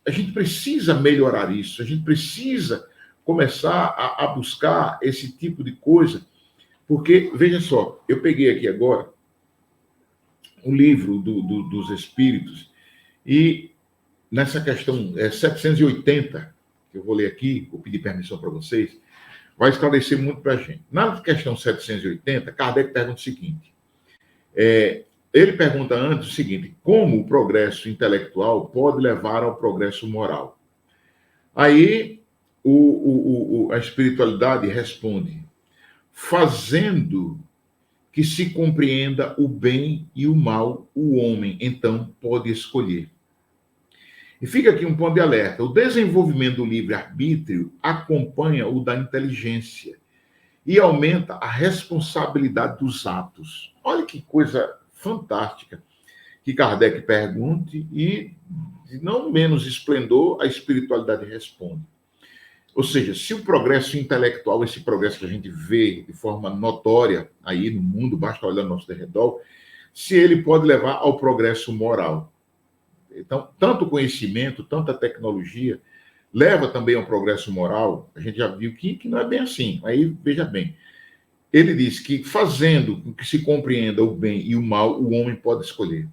a gente precisa melhorar isso, a gente precisa começar a buscar esse tipo de coisa, porque, veja só, eu peguei aqui agora o livro dos Espíritos, e nessa questão 780, que eu vou ler aqui, vou pedir permissão para vocês, vai esclarecer muito para a gente. Na questão 780, Kardec pergunta o seguinte, ele pergunta antes o seguinte, como o progresso intelectual pode levar ao progresso moral? Aí a espiritualidade responde, fazendo que se compreenda o bem e o mal, o homem, então, pode escolher. E fica aqui um ponto de alerta. O desenvolvimento do livre-arbítrio acompanha o da inteligência e aumenta a responsabilidade dos atos. Olha que coisa fantástica que Kardec pergunte e, de não menos esplendor, a espiritualidade responde. Ou seja, se o progresso intelectual, esse progresso que a gente vê de forma notória aí no mundo, basta olhar ao nosso derredor, se ele pode levar ao progresso moral. Então, tanto conhecimento, tanta tecnologia, leva também ao progresso moral. A gente já viu que não é bem assim. Aí, veja bem, ele diz que fazendo com que se compreenda o bem e o mal, o homem pode escolher.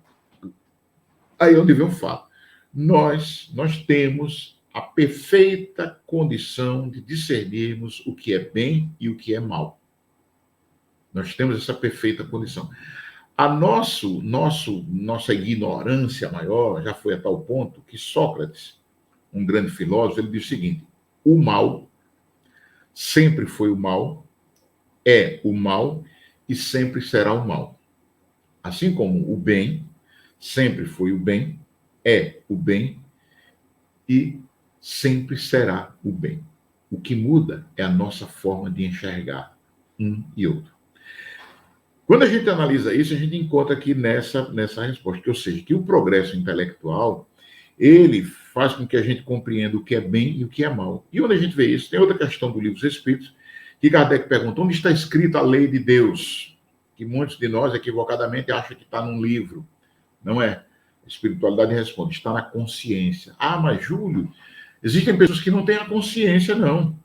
Aí é onde vem o fato. Nós temos a perfeita condição de discernirmos o que é bem e o que é mal. Nós temos essa perfeita condição. A nossa ignorância maior já foi a tal ponto que Sócrates, um grande filósofo, ele diz o seguinte, o mal sempre foi o mal, é o mal e sempre será o mal. Assim como o bem sempre foi o bem, é o bem e sempre será o bem. O que muda é a nossa forma de enxergar um e outro. Quando a gente analisa isso, a gente encontra aqui nessa resposta, ou seja, que o progresso intelectual, ele faz com que a gente compreenda o que é bem e o que é mal. E onde a gente vê isso, tem outra questão do livro dos Espíritos, que Kardec pergunta, onde está escrita a lei de Deus? Que muitos de nós, equivocadamente, acham que está num livro. Não é. A espiritualidade responde, está na consciência. Ah, mas Júlio, existem pessoas que não têm a consciência, não.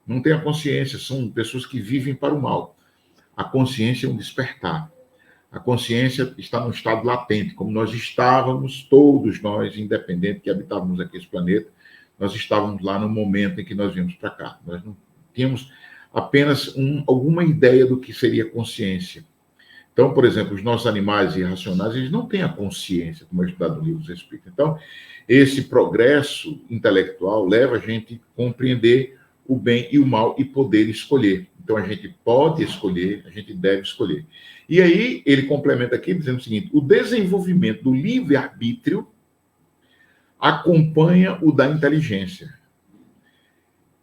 Não têm a consciência, são pessoas que vivem para o mal. A consciência é um despertar. A consciência está num estado latente, como nós estávamos, todos nós, independente que habitávamos aqui esse planeta, nós estávamos lá no momento em que nós viemos para cá. Nós não tínhamos apenas alguma ideia do que seria consciência. Então, por exemplo, os nossos animais irracionais, eles não têm a consciência, como é estudado no livro dos Espíritos. Então, esse progresso intelectual leva a gente a compreender o bem e o mal e poder escolher. Então, a gente pode escolher, a gente deve escolher. E aí, ele complementa aqui dizendo o seguinte, o desenvolvimento do livre-arbítrio acompanha o da inteligência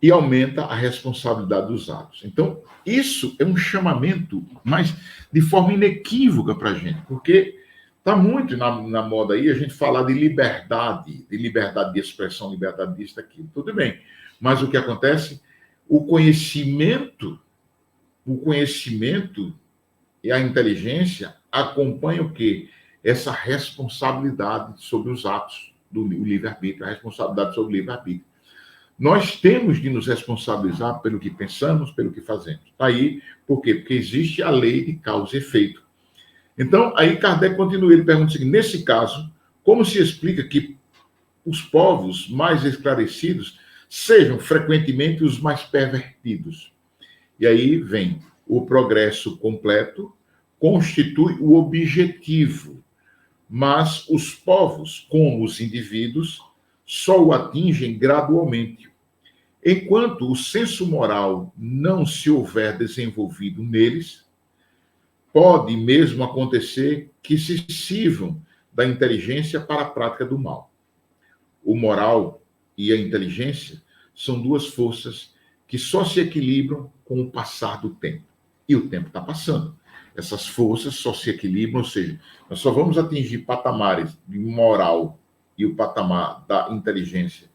e aumenta a responsabilidade dos atos. Então, isso é um chamamento, mas de forma inequívoca para a gente, porque está muito na moda aí a gente falar de liberdade de expressão, liberdade disso, daquilo. Tudo bem, mas o que acontece? O conhecimento e a inteligência acompanham o quê? Essa responsabilidade sobre os atos do livre-arbítrio, a responsabilidade sobre o livre-arbítrio. Nós temos de nos responsabilizar pelo que pensamos, pelo que fazemos. Aí, por quê? Porque existe a lei de causa e efeito. Então, aí Kardec continua, ele pergunta o seguinte, nesse caso, como se explica que os povos mais esclarecidos sejam frequentemente os mais pervertidos? E aí vem o progresso completo, constitui o objetivo, mas os povos, como os indivíduos, só o atingem gradualmente. Enquanto o senso moral não se houver desenvolvido neles, pode mesmo acontecer que se sirvam da inteligência para a prática do mal. O moral e a inteligência são duas forças que só se equilibram com o passar do tempo. E o tempo está passando. Essas forças só se equilibram, ou seja, nós só vamos atingir patamares de moral e o patamar da inteligência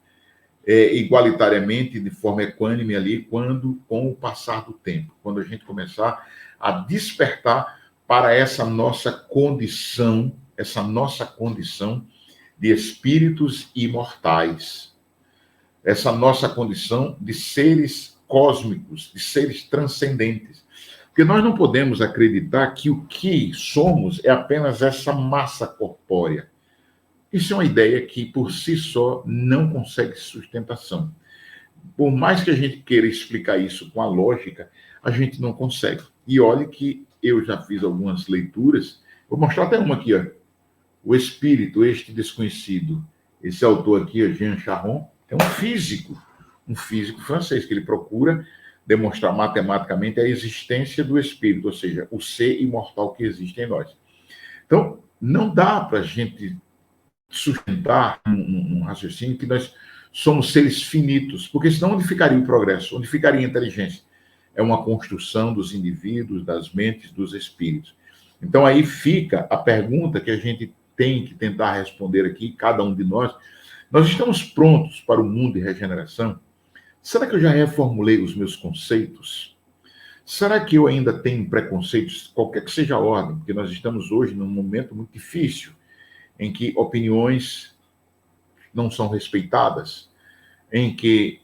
igualitariamente, de forma equânime ali, quando, com o passar do tempo, quando a gente começar a despertar para essa nossa condição de espíritos imortais. essa nossa condição de seres cósmicos, de seres transcendentes. Porque nós não podemos acreditar que o que somos é apenas essa massa corpórea. Isso é uma ideia que, por si só, não consegue sustentação. Por mais que a gente queira explicar isso com a lógica, a gente não consegue. E olhe que eu já fiz algumas leituras, vou mostrar até uma aqui, ó. O Espírito, este desconhecido. Esse autor aqui, Jean Charron, é um físico francês, que ele procura demonstrar matematicamente a existência do Espírito, ou seja, o ser imortal que existe em nós. Então, não dá para a gente sustentar um raciocínio que nós somos seres finitos, porque senão onde ficaria o progresso? Onde ficaria a inteligência? É uma construção dos indivíduos, das mentes, dos espíritos. Então aí fica a pergunta que a gente tem que tentar responder aqui, cada um de nós. Nós estamos prontos para o mundo de regeneração? Será que eu já reformulei os meus conceitos? Será que eu ainda tenho preconceitos, qualquer que seja a ordem? Porque nós estamos hoje num momento muito difícil, em que opiniões não são respeitadas, em que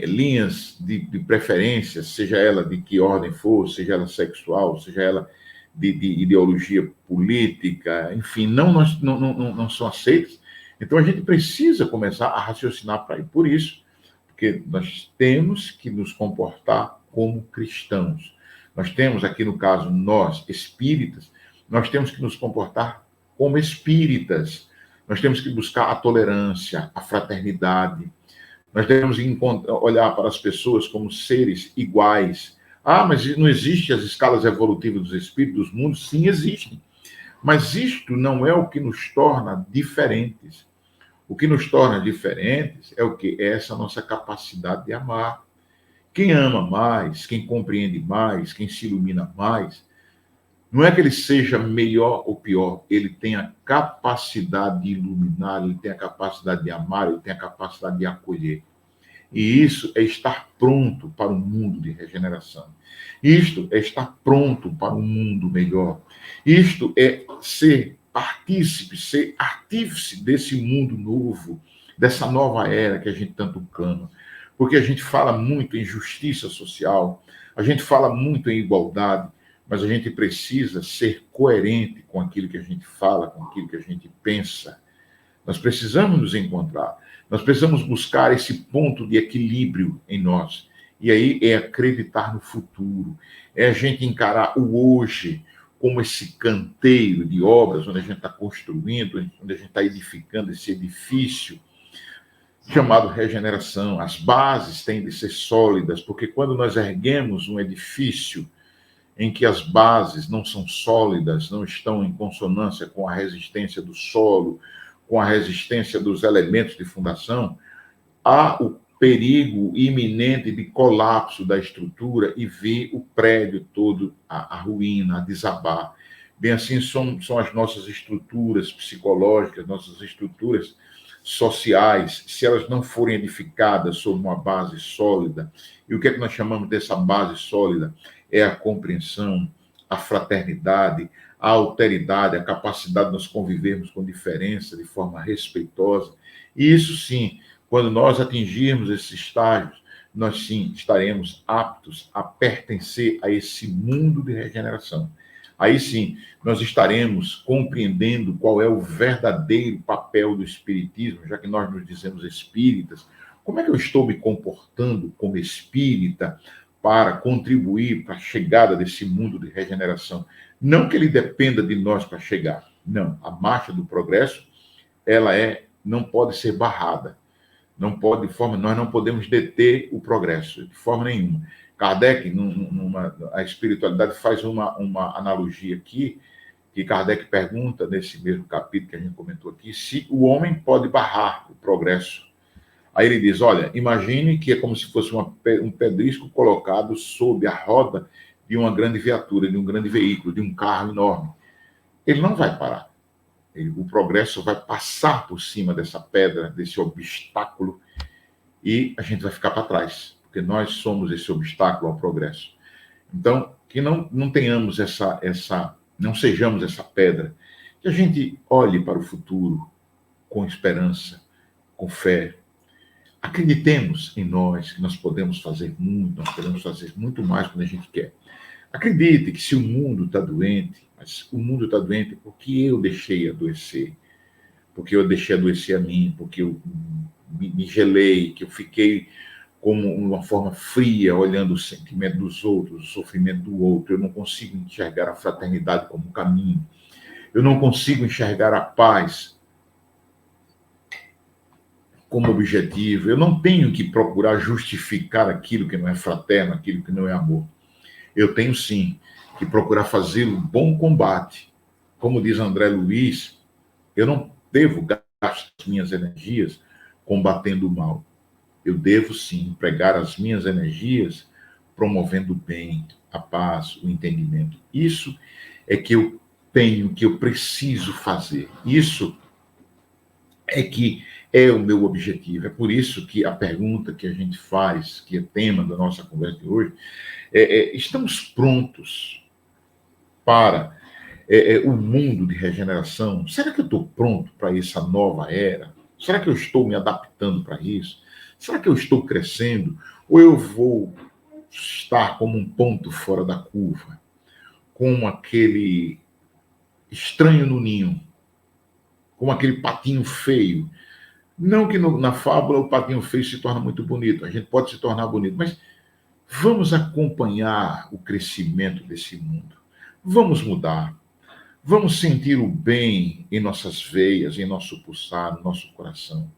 linhas de preferência, seja ela de que ordem for, seja ela sexual, seja ela de ideologia política, enfim, não são aceitas. Então a gente precisa começar a raciocinar para ir por isso, porque nós temos que nos comportar como cristãos. Nós temos aqui, no caso, nós, espíritas, nós temos que nos comportar como espíritas. Nós temos que buscar a tolerância, a fraternidade. Nós devemos olhar para as pessoas como seres iguais. Ah, mas não existem as escalas evolutivas dos espíritos, dos mundos? Sim, existem. Mas isto não é o que nos torna diferentes. O que nos torna diferentes é o quê? É essa nossa capacidade de amar. Quem ama mais, quem compreende mais, quem se ilumina mais, não é que ele seja melhor ou pior, ele tem a capacidade de iluminar, ele tem a capacidade de amar, ele tem a capacidade de acolher. E isso é estar pronto para um mundo de regeneração. Isto é estar pronto para um mundo melhor. Isto é ser partícipe, ser artífice desse mundo novo, dessa nova era que a gente tanto clama. Porque a gente fala muito em justiça social, a gente fala muito em igualdade, mas a gente precisa ser coerente com aquilo que a gente fala, com aquilo que a gente pensa. Nós precisamos nos encontrar. Nós precisamos buscar esse ponto de equilíbrio em nós. E aí é acreditar no futuro. É a gente encarar o hoje como esse canteiro de obras onde a gente está construindo, onde a gente está edificando esse edifício chamado regeneração. As bases têm de ser sólidas, porque quando nós erguemos um edifício em que as bases não são sólidas, não estão em consonância com a resistência do solo, com a resistência dos elementos de fundação, há o perigo iminente de colapso da estrutura e ver o prédio todo a ruína, a desabar. Bem assim são as nossas estruturas psicológicas, nossas estruturas sociais, se elas não forem edificadas sobre uma base sólida. E o que é que nós chamamos dessa base sólida? É a compreensão, a fraternidade, a alteridade, a capacidade de nós convivermos com diferença de forma respeitosa. E isso sim, quando nós atingirmos esses estágios, nós sim estaremos aptos a pertencer a esse mundo de regeneração. Aí sim, nós estaremos compreendendo qual é o verdadeiro papel do espiritismo, já que nós nos dizemos espíritas. Como é que eu estou me comportando como espírita para contribuir para a chegada desse mundo de regeneração? Não que ele dependa de nós para chegar. Não, a marcha do progresso, não pode ser barrada. Nós não podemos deter o progresso, de forma nenhuma. Kardec, a espiritualidade faz uma analogia aqui, que Kardec pergunta, nesse mesmo capítulo que a gente comentou aqui, se o homem pode barrar o progresso. Aí ele diz, olha, imagine que é como se fosse um pedrisco colocado sob a roda de uma grande viatura, de um grande veículo, de um carro enorme. Ele não vai parar. O progresso vai passar por cima dessa pedra, desse obstáculo, e a gente vai ficar para trás, porque nós somos esse obstáculo ao progresso. Então, que não tenhamos não sejamos essa pedra, que a gente olhe para o futuro com esperança, com fé. Acreditemos em nós, que nós podemos fazer muito, nós podemos fazer muito mais quando a gente quer. Acredite que se o mundo está doente, mas o mundo está doente porque eu deixei adoecer, porque eu deixei adoecer a mim, porque eu me gelei, que eu fiquei como uma forma fria, olhando o sentimento dos outros, o sofrimento do outro. Eu não consigo enxergar a fraternidade como caminho. Eu não consigo enxergar a paz como objetivo. Eu não tenho que procurar justificar aquilo que não é fraterno, aquilo que não é amor. Eu tenho sim que procurar fazer um bom combate. Como diz André Luiz, eu não devo gastar as minhas energias combatendo o mal. Eu devo sim empregar as minhas energias promovendo o bem, a paz, o entendimento. Isso é que eu tenho, que eu preciso fazer. Isso é que é o meu objetivo. É por isso que a pergunta que a gente faz, que é tema da nossa conversa de hoje, estamos prontos para o mundo de regeneração? Será que eu estou pronto para essa nova era? Será que eu estou me adaptando para isso? Será que eu estou crescendo? Ou eu vou estar como um ponto fora da curva? Como aquele estranho no ninho? Como aquele patinho feio? Não que na fábula o patinho feio se torna muito bonito. A gente pode se tornar bonito, mas vamos acompanhar o crescimento desse mundo. Vamos mudar. Vamos sentir o bem em nossas veias, em nosso pulsar, no nosso coração.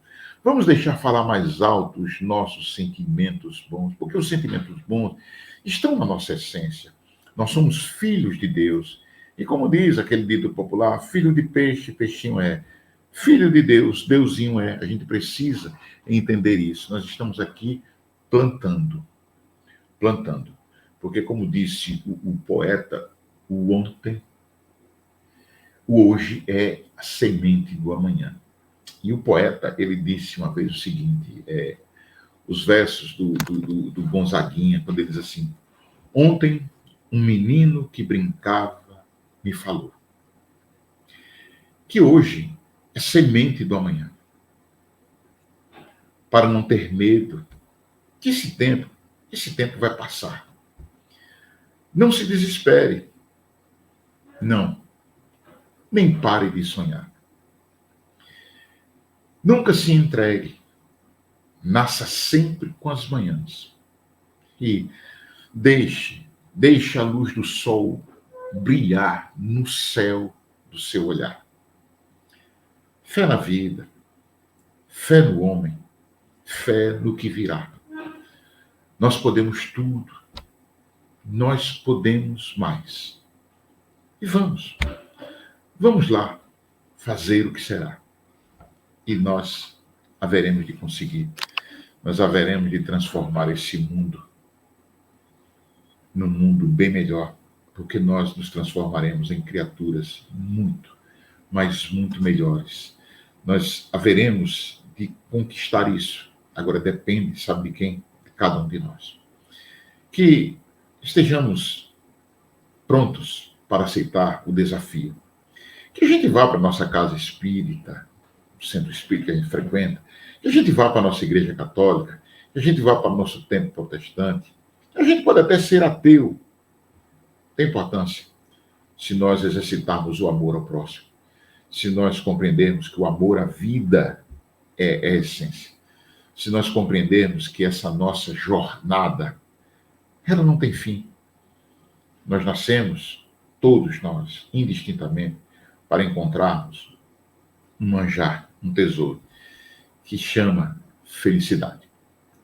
Vamos deixar falar mais alto os nossos sentimentos bons, porque os sentimentos bons estão na nossa essência. Nós somos filhos de Deus. E como diz aquele dito popular, filho de peixe, peixinho é. Filho de Deus, Deusinho é. A gente precisa entender isso. Nós estamos aqui plantando. Porque como disse o poeta, o ontem, o hoje é a semente do amanhã. E o poeta, ele disse uma vez o seguinte, os versos do Gonzaguinha, quando ele diz assim, ontem um menino que brincava me falou que hoje é semente do amanhã. Para não ter medo, que esse tempo vai passar. Não se desespere. Não. Nem pare de sonhar. Nunca se entregue. Nasça sempre com as manhãs. E deixe a luz do sol brilhar no céu do seu olhar. Fé na vida, fé no homem, fé no que virá. Nós podemos tudo. Nós podemos mais. E vamos lá fazer o que será. E nós haveremos de conseguir. Nós haveremos de transformar esse mundo num mundo bem melhor, porque nós nos transformaremos em criaturas muito, mas muito melhores. Nós haveremos de conquistar isso. Agora depende, sabe de quem? De cada um de nós. Que estejamos prontos para aceitar o desafio. Que a gente vá para a nossa casa espírita, o centro espírita que a gente frequenta, que a gente vá para a nossa igreja católica, que a gente vá para o nosso templo protestante. A gente pode até ser ateu. Tem importância se nós exercitarmos o amor ao próximo. Se nós compreendermos que o amor à vida é a essência. Se nós compreendermos que essa nossa jornada, ela não tem fim. Nós nascemos, todos nós, indistintamente, para encontrarmos um manjar, um tesouro, que chama felicidade.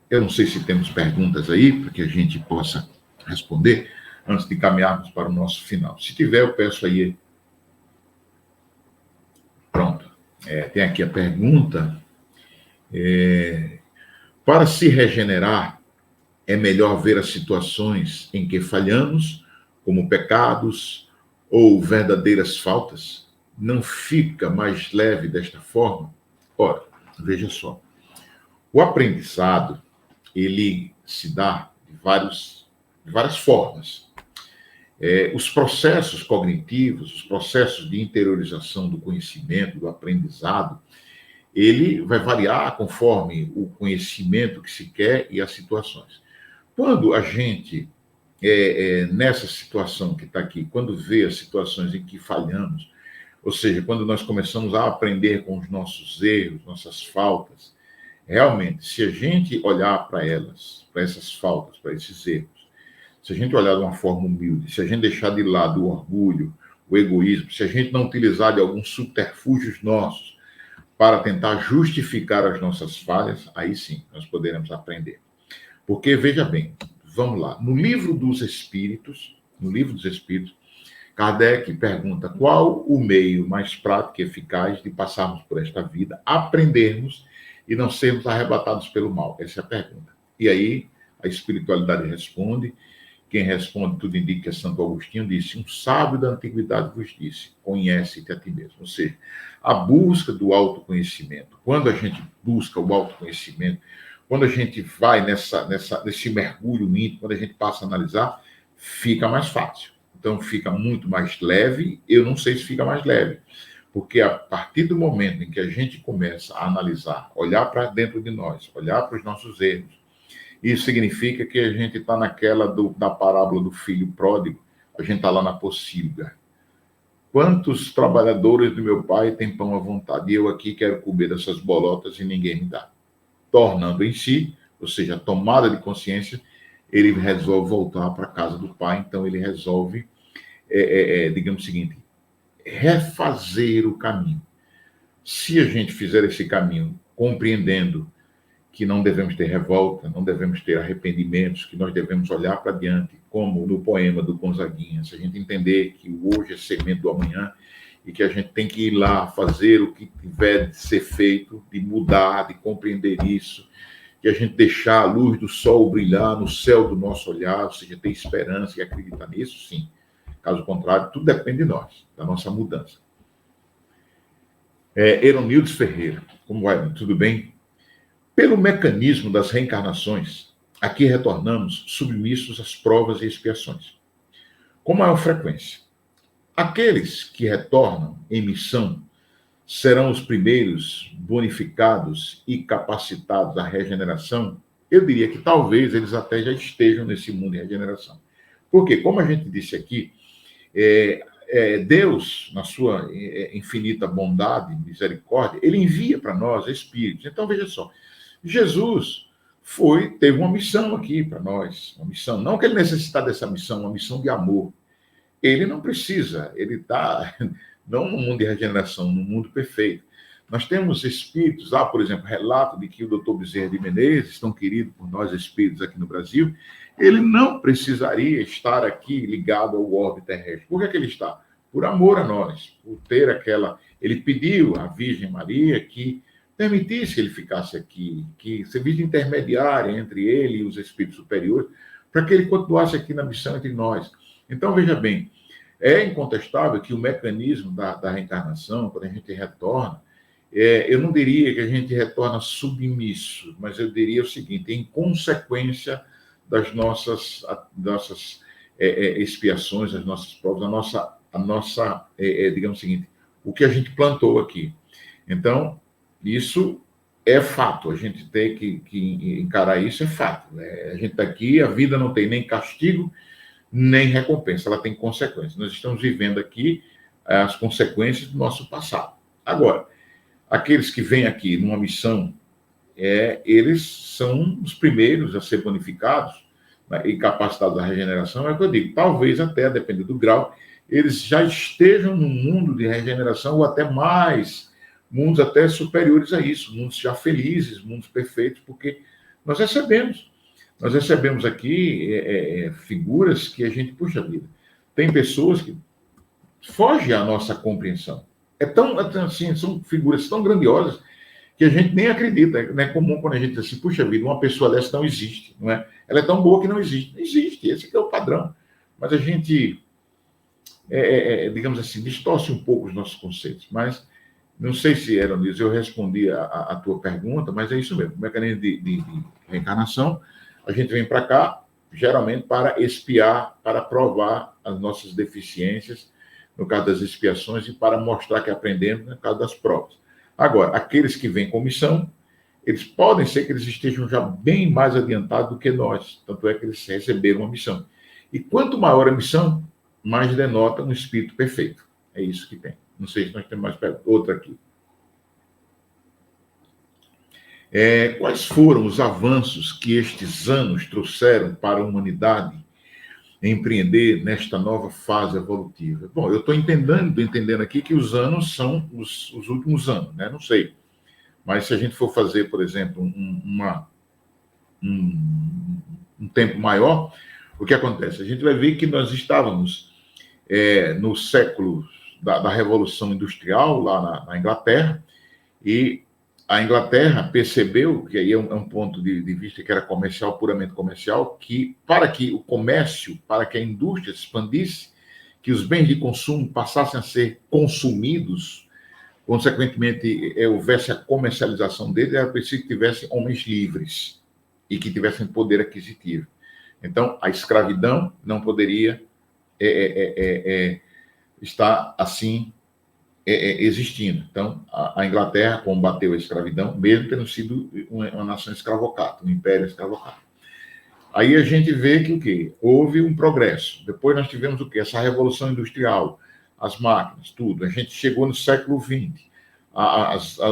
Eu não sei se temos perguntas aí, para que a gente possa responder, antes de caminharmos para o nosso final. Se tiver, eu peço aí. Pronto. Tem aqui a pergunta. Para se regenerar, é melhor ver as situações em que falhamos, como pecados ou verdadeiras faltas? Não fica mais leve desta forma? Ora, veja só. O aprendizado, ele se dá de várias formas. Os processos cognitivos, os processos de interiorização do conhecimento, do aprendizado, ele vai variar conforme o conhecimento que se quer e as situações. Quando a gente, nessa situação que está aqui, quando vê as situações em que falhamos, ou seja, quando nós começamos a aprender com os nossos erros, nossas faltas, realmente, se a gente olhar para elas, para essas faltas, para esses erros, se a gente olhar de uma forma humilde, se a gente deixar de lado o orgulho, o egoísmo, se a gente não utilizar de alguns subterfúgios nossos para tentar justificar as nossas falhas, aí sim, nós poderemos aprender. Porque, veja bem, vamos lá, no livro dos Espíritos, Kardec pergunta qual o meio mais prático e eficaz de passarmos por esta vida, aprendermos e não sermos arrebatados pelo mal. Essa é a pergunta. E aí, a espiritualidade responde, quem responde, tudo indica que é Santo Agostinho, disse, um sábio da antiguidade vos disse, conhece-te a ti mesmo. Ou seja, a busca do autoconhecimento. Quando a gente busca o autoconhecimento, quando a gente vai nesse mergulho íntimo, quando a gente passa a analisar, fica mais fácil. Então, fica muito mais leve. Eu não sei se fica mais leve, porque a partir do momento em que a gente começa a analisar, olhar para dentro de nós, olhar para os nossos erros, isso significa que a gente está da parábola do filho pródigo, a gente está lá na pocilga. Quantos trabalhadores do meu pai têm pão à vontade? E eu aqui quero comer dessas bolotas e ninguém me dá. Tornando em si, ou seja, a tomada de consciência, ele resolve voltar para a casa do pai, então ele resolve, digamos o seguinte, refazer o caminho. Se a gente fizer esse caminho compreendendo que não devemos ter revolta, não devemos ter arrependimentos, que nós devemos olhar para diante, como no poema do Gonzaguinha, se a gente entender que o hoje é semente do amanhã e que a gente tem que ir lá fazer o que tiver de ser feito, de mudar, de compreender isso, que a gente deixar a luz do sol brilhar no céu do nosso olhar, ou seja, ter esperança e acreditar nisso, sim. Caso contrário, tudo depende de nós, da nossa mudança. Eronildes Ferreira, como vai? Tudo bem? Pelo mecanismo das reencarnações, aqui retornamos submissos às provas e expiações. Com maior frequência, aqueles que retornam em missão serão os primeiros bonificados e capacitados à regeneração. Eu diria que talvez eles até já estejam nesse mundo de regeneração. Porque, como a gente disse aqui, Deus, na sua infinita bondade e misericórdia, ele envia para nós espíritos. Então, veja só, Jesus teve uma missão aqui para nós, uma missão, não que ele necessitasse dessa missão, uma missão de amor. Ele não precisa, ele está não no mundo de regeneração, no mundo perfeito. Nós temos espíritos, por exemplo, relato de que o Dr. Bezerra de Menezes, tão querido por nós espíritos aqui no Brasil, ele não precisaria estar aqui ligado ao orbe terrestre. Por que ele está? Por amor a nós, por ter ele pediu à Virgem Maria que permitisse que ele ficasse aqui, que servisse intermediária entre ele e os espíritos superiores, para que ele continuasse aqui na missão entre nós. Então, veja bem, é incontestável que o mecanismo da reencarnação, quando a gente retorna, eu não diria que a gente retorna submisso, mas eu diria o seguinte, em consequência das nossas expiações, das nossas provas, digamos o seguinte, o que a gente plantou aqui. Então, isso é fato, a gente tem que encarar isso, é fato. Né? A gente está aqui, a vida não tem nem castigo, nem recompensa, ela tem consequências. Nós estamos vivendo aqui as consequências do nosso passado. Agora, aqueles que vêm aqui numa missão, eles são os primeiros a ser bonificados, né, e capacitados à regeneração, é o que eu digo, talvez até, dependendo do grau, eles já estejam no mundo de regeneração, ou até mais, mundos até superiores a isso, mundos já felizes, mundos perfeitos, porque nós recebemos aqui figuras que a gente, puxa vida, tem pessoas que fogem à nossa compreensão. Assim, são figuras tão grandiosas que a gente nem acredita. Não é comum quando a gente diz assim, puxa vida, uma pessoa dessa não existe, não é? Ela é tão boa que não existe. Não existe, esse aqui é o padrão. Mas a gente, digamos assim, distorce um pouco os nossos conceitos. Mas não sei se, Eronildes, eu respondi a tua pergunta, mas é isso mesmo. O mecanismo de reencarnação, a gente vem para cá, geralmente para expiar, para provar as nossas deficiências, no caso das expiações, e para mostrar que aprendemos no caso das provas. Agora, aqueles que vêm com missão, eles podem ser que eles estejam já bem mais adiantados do que nós. Tanto é que eles receberam uma missão. E quanto maior a missão, mais denota um espírito perfeito. É isso que tem. Não sei se nós temos mais outra aqui. Quais foram os avanços que estes anos trouxeram para a humanidade empreender nesta nova fase evolutiva? Bom, eu estou entendendo aqui que os anos são os últimos anos, né? Não sei. Mas se a gente for fazer, por exemplo, um tempo maior, o que acontece? A gente vai ver que nós estávamos no século da Revolução Industrial, lá na Inglaterra, e a Inglaterra percebeu, que aí é um ponto de vista que era comercial, puramente comercial, que para que o comércio, para que a indústria se expandisse, que os bens de consumo passassem a ser consumidos, consequentemente, houvesse a comercialização deles, era preciso que tivessem homens livres e que tivessem poder aquisitivo. Então, a escravidão não poderia estar assim existindo. Então, a Inglaterra combateu a escravidão, mesmo tendo sido uma nação escravocrata, um império escravocrata. Aí a gente vê que o quê? Houve um progresso. Depois nós tivemos o quê? Essa revolução industrial, as máquinas, tudo. A gente chegou no século XX,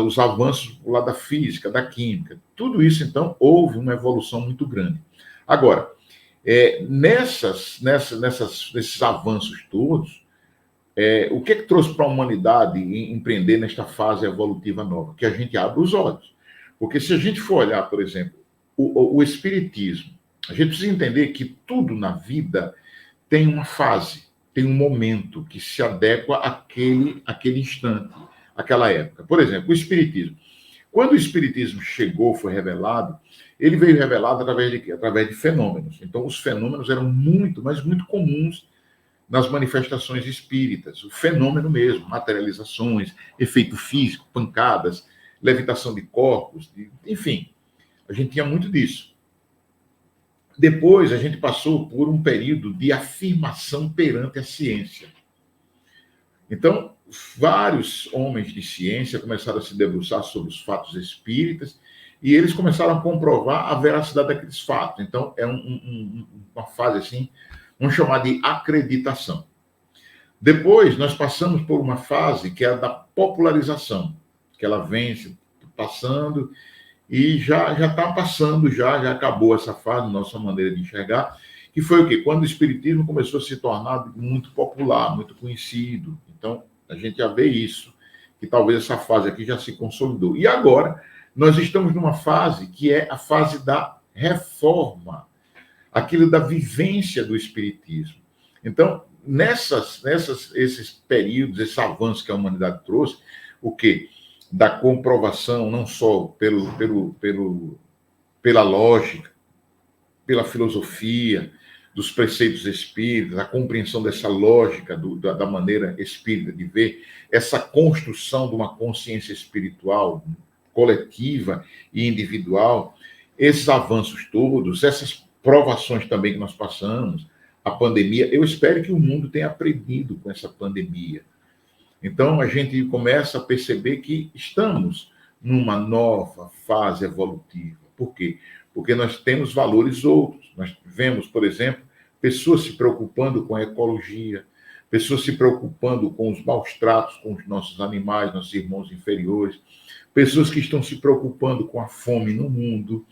os avanços do lado da física, da química. Tudo isso, então, houve uma evolução muito grande. Agora, nesses avanços todos, o que trouxe para a humanidade empreender nesta fase evolutiva nova? Que a gente abre os olhos. Porque se a gente for olhar, por exemplo, o Espiritismo, a gente precisa entender que tudo na vida tem uma fase, tem um momento que se adequa àquele instante, àquela época. Por exemplo, o Espiritismo. Quando o Espiritismo chegou, foi revelado, ele veio revelado através de quê? Através de fenômenos. Então, os fenômenos eram muito, mas muito comuns nas manifestações espíritas. O fenômeno mesmo, materializações, efeito físico, pancadas, levitação de corpos, enfim, a gente tinha muito disso. Depois, a gente passou por um período de afirmação perante a ciência. Então, vários homens de ciência começaram a se debruçar sobre os fatos espíritas e eles começaram a comprovar a veracidade daqueles fatos. Então, é uma fase assim, vamos chamar de acreditação. Depois, nós passamos por uma fase que é a da popularização, que ela vem passando e já está passando, já acabou essa fase, nossa maneira de enxergar, que foi o quê? Quando o Espiritismo começou a se tornar muito popular, muito conhecido. Então, a gente já vê isso, que talvez essa fase aqui já se consolidou. E agora, nós estamos numa fase que é a fase da reforma, aquilo da vivência do Espiritismo. Então, esses períodos, esse avanço que a humanidade trouxe, o quê? Da comprovação, não só pela lógica, pela filosofia, dos preceitos espíritas, a compreensão dessa lógica da maneira espírita de ver, essa construção de uma consciência espiritual coletiva e individual, esses avanços todos, essas provações também que nós passamos, a pandemia, eu espero que o mundo tenha aprendido com essa pandemia. Então, a gente começa a perceber que estamos numa nova fase evolutiva. Por quê? Porque nós temos valores outros. Nós vemos, por exemplo, pessoas se preocupando com a ecologia, pessoas se preocupando com os maus tratos com os nossos animais, nossos irmãos inferiores, pessoas que estão se preocupando com a fome no mundo,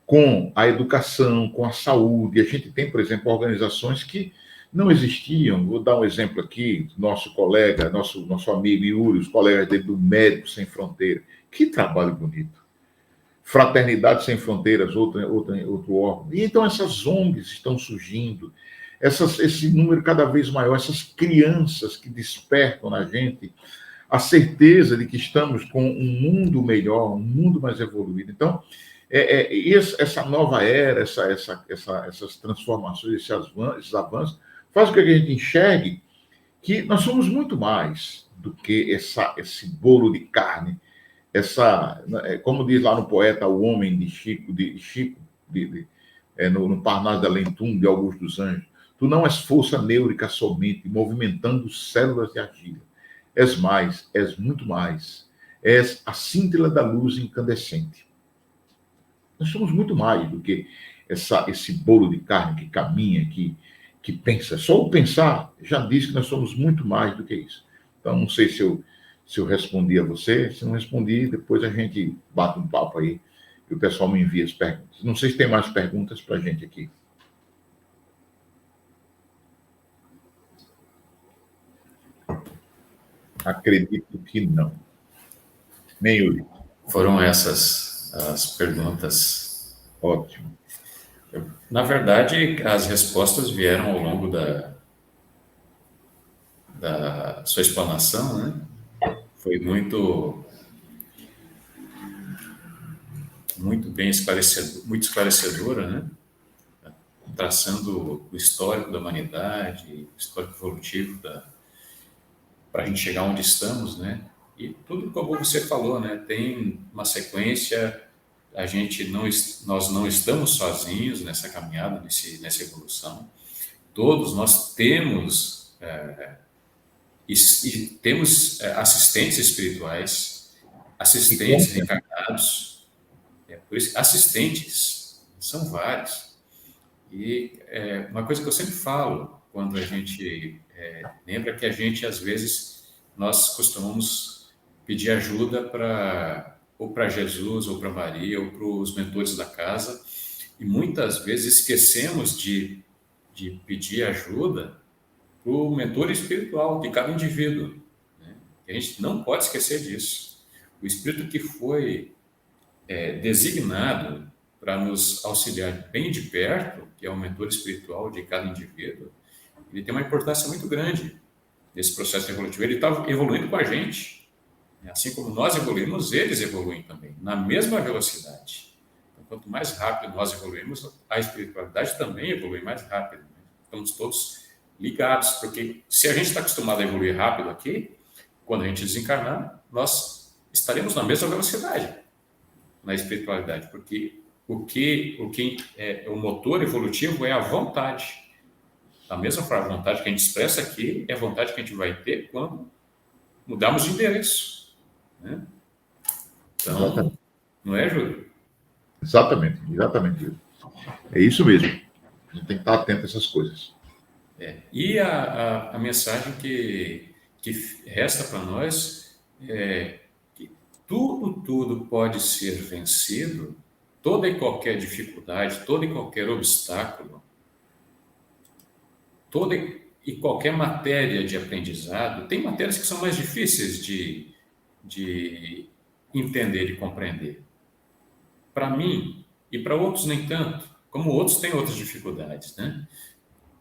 com a educação, com a saúde. A gente tem, por exemplo, organizações que não existiam. Vou dar um exemplo aqui, nosso colega, nosso amigo Yuri, os colegas dele do Médicos Sem Fronteira. Que trabalho bonito. Fraternidade Sem Fronteiras, outro órgão. E então essas ONGs estão surgindo, esse número cada vez maior, essas crianças que despertam na gente a certeza de que estamos com um mundo melhor, um mundo mais evoluído. Então, essa nova era, essas transformações, esses avanços, faz com que a gente enxergue que nós somos muito mais do que esse bolo de carne, como diz lá no poeta O Homem de Chico, no Parnaso da Lentum, de Augusto dos Anjos, tu não és força neurica somente, movimentando células de argila. És mais, és muito mais. És a cintila da luz incandescente. Nós somos muito mais do que esse bolo de carne que caminha, que pensa. Só o pensar já diz que nós somos muito mais do que isso. Então, não sei se eu respondi a você. Se não respondi, depois a gente bate um papo aí e o pessoal me envia as perguntas. Não sei se tem mais perguntas para a gente aqui. Acredito que não. Nem Yuri. Foram essas as perguntas. Ótimo. Na verdade, as respostas vieram ao longo da sua explanação, né? Foi muito bem esclarecedor, muito esclarecedora, né? Traçando o histórico da humanidade, o histórico evolutivo para a gente chegar onde estamos, né? E tudo como você falou, né? Tem uma sequência. Nós não estamos sozinhos nessa caminhada, nessa evolução. Todos nós temos assistentes espirituais, assistentes encarnados, por isso, assistentes são vários. E uma coisa que eu sempre falo quando a gente lembra que a gente às vezes nós costumamos pedir ajuda ou para Jesus, ou para Maria, ou para os mentores da casa, e muitas vezes esquecemos de pedir ajuda para o mentor espiritual de cada indivíduo, né? E a gente não pode esquecer disso. O espírito que foi designado para nos auxiliar bem de perto, que é o mentor espiritual de cada indivíduo, ele tem uma importância muito grande nesse processo evolutivo. Ele está evoluindo com a gente. Assim como nós evoluímos, eles evoluem também, na mesma velocidade. Então, quanto mais rápido nós evoluímos, a espiritualidade também evolui mais rápido, né? Estamos todos ligados, porque se a gente está acostumado a evoluir rápido aqui, quando a gente desencarnar, nós estaremos na mesma velocidade na espiritualidade, porque o motor evolutivo é a vontade. Da mesma forma, a vontade que a gente expressa aqui é a vontade que a gente vai ter quando mudarmos de endereço, né? Então, exatamente. Não é, Júlio? Exatamente. É isso mesmo. A gente tem que estar atento a essas coisas. E a mensagem que resta para nós é que tudo pode ser vencido, toda e qualquer dificuldade, todo e qualquer obstáculo, toda e qualquer matéria de aprendizado. Tem matérias que são mais difíceis de entender e compreender. Para mim, e para outros nem tanto, como outros têm outras dificuldades, né?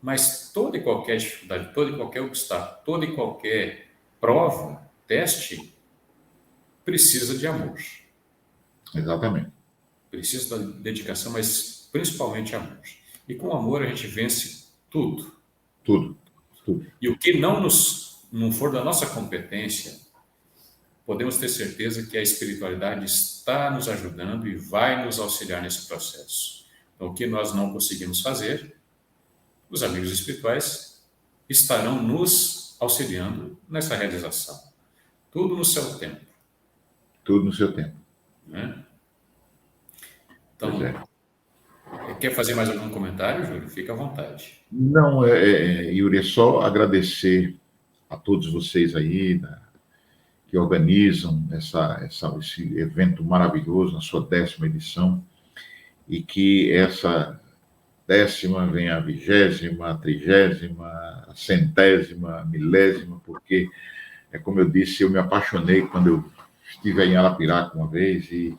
Mas toda e qualquer dificuldade, todo e qualquer obstáculo, toda e qualquer prova, teste, precisa de amor. Exatamente. Precisa da dedicação, mas principalmente amor. E com amor a gente vence tudo. Tudo. E o que não for da nossa competência, podemos ter certeza que a espiritualidade está nos ajudando e vai nos auxiliar nesse processo. Então, o que nós não conseguimos fazer, os amigos espirituais estarão nos auxiliando nessa realização. Tudo no seu tempo. Tudo no seu tempo. Né? Então, quer fazer mais algum comentário, Júlio? Fica à vontade. Não, Yuri, é só agradecer a todos vocês aí, que organizam esse evento maravilhoso na sua 10ª edição, e que essa 10ª venha a 20ª, a 30ª, a 100ª, a 1000ª, porque, como eu disse, eu me apaixonei quando eu estive em Arapiraca uma vez, e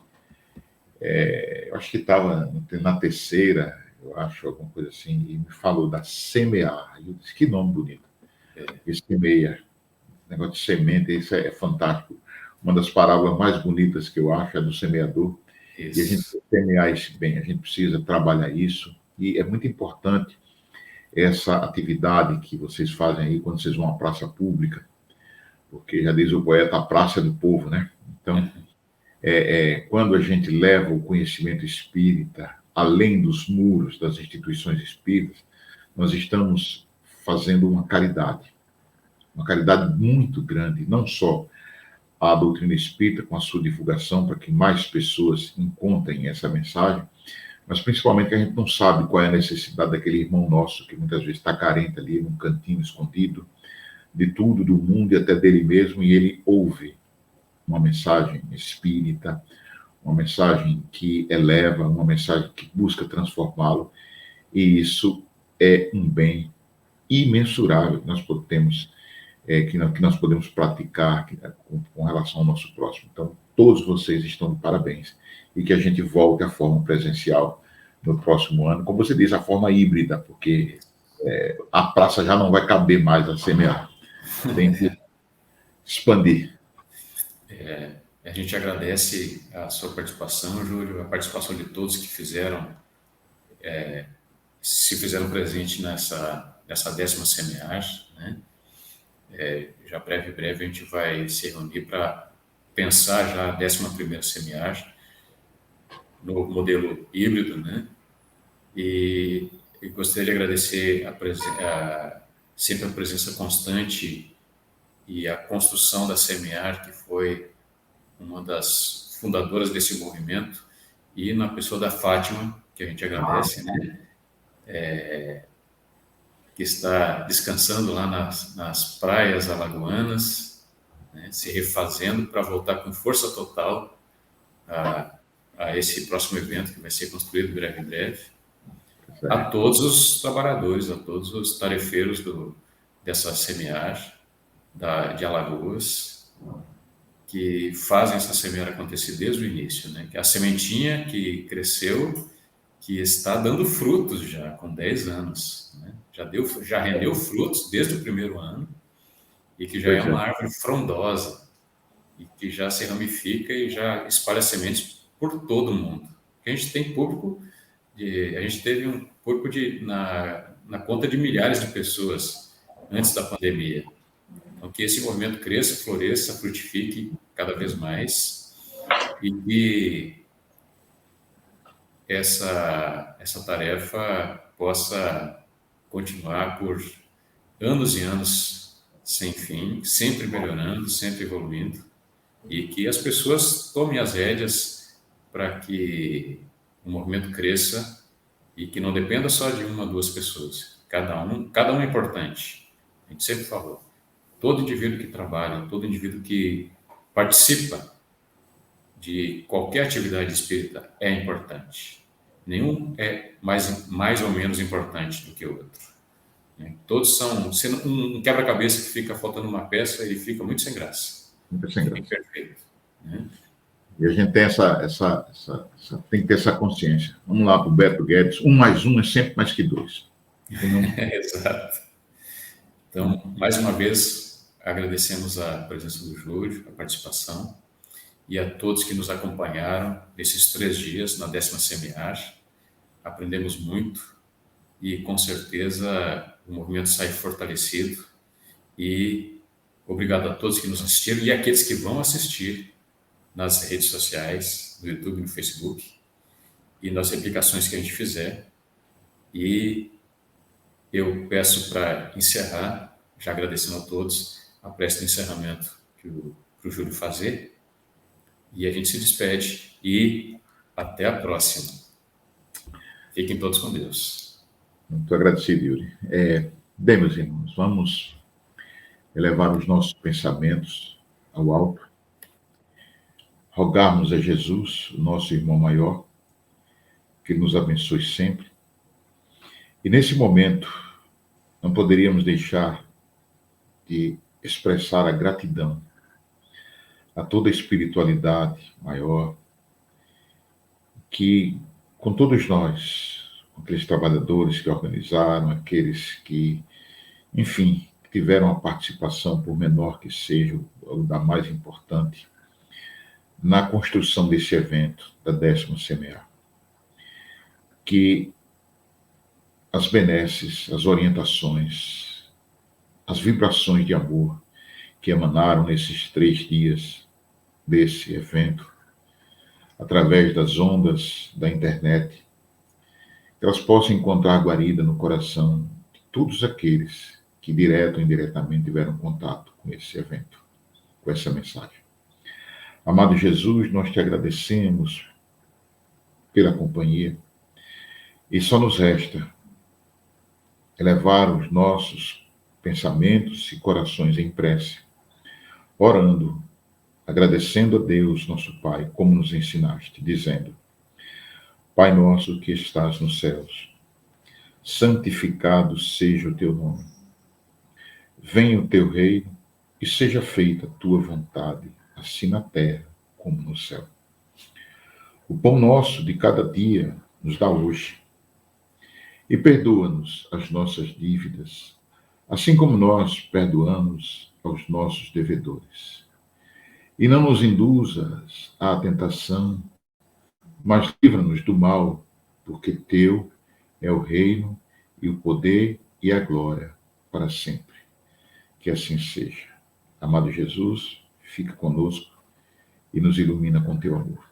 eu acho que estava na 3ª, eu acho, alguma coisa assim, e me falou da semear. Eu disse, que nome bonito. Semeia. Negócio de semente, isso é fantástico. Uma das parábolas mais bonitas que eu acho é do semeador. Isso. E a gente precisa semear isso bem, a gente precisa trabalhar isso. E é muito importante essa atividade que vocês fazem aí quando vocês vão à praça pública, porque já diz o poeta, a praça é do povo, né? Então, quando a gente leva o conhecimento espírita além dos muros das instituições espíritas, nós estamos fazendo uma caridade muito grande, não só a doutrina espírita com a sua divulgação, para que mais pessoas encontrem essa mensagem, mas principalmente que a gente não sabe qual é a necessidade daquele irmão nosso que muitas vezes está carente ali num cantinho escondido de tudo, do mundo e até dele mesmo, e ele ouve uma mensagem espírita, uma mensagem que eleva, uma mensagem que busca transformá-lo, e isso é um bem imensurável que nós podemos, que nós podemos praticar com relação ao nosso próximo. Então, todos vocês estão de parabéns, e que a gente volte à forma presencial no próximo ano, como você diz, a forma híbrida, porque a praça já não vai caber mais a semear, tem que expandir. A gente agradece a sua participação, Júlio, a participação de todos que se fizeram presente nessa 10ª semear, né? Já breve a gente vai se reunir para pensar já a 11ª semear no modelo híbrido, né? E gostaria de agradecer sempre a presença constante e a construção da semear, que foi uma das fundadoras desse movimento, e na pessoa da Fátima, que a gente agradece, né? Que está descansando lá nas praias alagoanas, né? Se refazendo para voltar com força total a esse próximo evento que vai ser construído em breve. A todos os trabalhadores, a todos os tarefeiros dessa semear de Alagoas, que fazem essa semear acontecer desde o início, né? Que é a sementinha que cresceu, que está dando frutos já com 10 anos, né? Já rendeu frutos desde o primeiro ano, e que já é uma árvore frondosa, e que já se ramifica e já espalha sementes por todo o mundo. A gente tem público, a gente teve um público na conta de milhares de pessoas antes da pandemia. Então, que esse movimento cresça, floresça, frutifique cada vez mais, e que essa tarefa possa continuar por anos e anos sem fim, sempre melhorando, sempre evoluindo, e que as pessoas tomem as rédeas para que o movimento cresça e que não dependa só de uma, duas pessoas. Cada um é importante. A gente sempre falou. Todo indivíduo que trabalha, todo indivíduo que participa de qualquer atividade espírita é importante. Nenhum é mais ou menos importante do que o outro. Todos são... Sendo um quebra-cabeça que fica faltando uma peça, ele fica muito sem graça. Muito sem graça. Perfeito. Né? E a gente tem tem que ter essa consciência. Vamos lá para o Beto Guedes. 1 mais 1 é sempre mais que 2. Exato. Então, mais uma vez, agradecemos a presença do Júlio, a participação, e a todos que nos acompanharam nesses 3 dias, na 10ª semear. Aprendemos muito e, com certeza, o movimento sai fortalecido. E obrigado a todos que nos assistiram e aqueles que vão assistir nas redes sociais, no YouTube, no Facebook, e nas replicações que a gente fizer. E eu peço para encerrar, já agradecendo a todos, a prece de encerramento que o Júlio fazer, e a gente se despede, e até a próxima. Fiquem todos com Deus. Muito agradecido, Yuri. Bem, meus irmãos, vamos elevar os nossos pensamentos ao alto, rogarmos a Jesus, o nosso irmão maior, que nos abençoe sempre. E nesse momento, não poderíamos deixar de expressar a gratidão a toda a espiritualidade maior, que com todos nós, com aqueles trabalhadores que organizaram, aqueles que, enfim, tiveram a participação, por menor que seja, ou da mais importante, na construção desse evento, da 10ª semear. Que as benesses, as orientações, as vibrações de amor que emanaram nesses 3 dias desse evento, através das ondas da internet, elas possam encontrar guarida no coração de todos aqueles que, direto ou indiretamente, tiveram contato com esse evento, com essa mensagem. Amado Jesus, nós te agradecemos pela companhia e só nos resta elevar os nossos pensamentos e corações em prece, orando, agradecendo a Deus, nosso Pai, como nos ensinaste, dizendo: Pai nosso que estás nos céus, santificado seja o teu nome. Venha o teu reino e seja feita a tua vontade, assim na terra como no céu. O pão nosso de cada dia nos dá hoje. E perdoa-nos as nossas dívidas, assim como nós perdoamos aos nossos devedores. E não nos induzas à tentação, mas livra-nos do mal, porque teu é o reino e o poder e a glória para sempre. Que assim seja. Amado Jesus, fica conosco e nos ilumina com teu amor.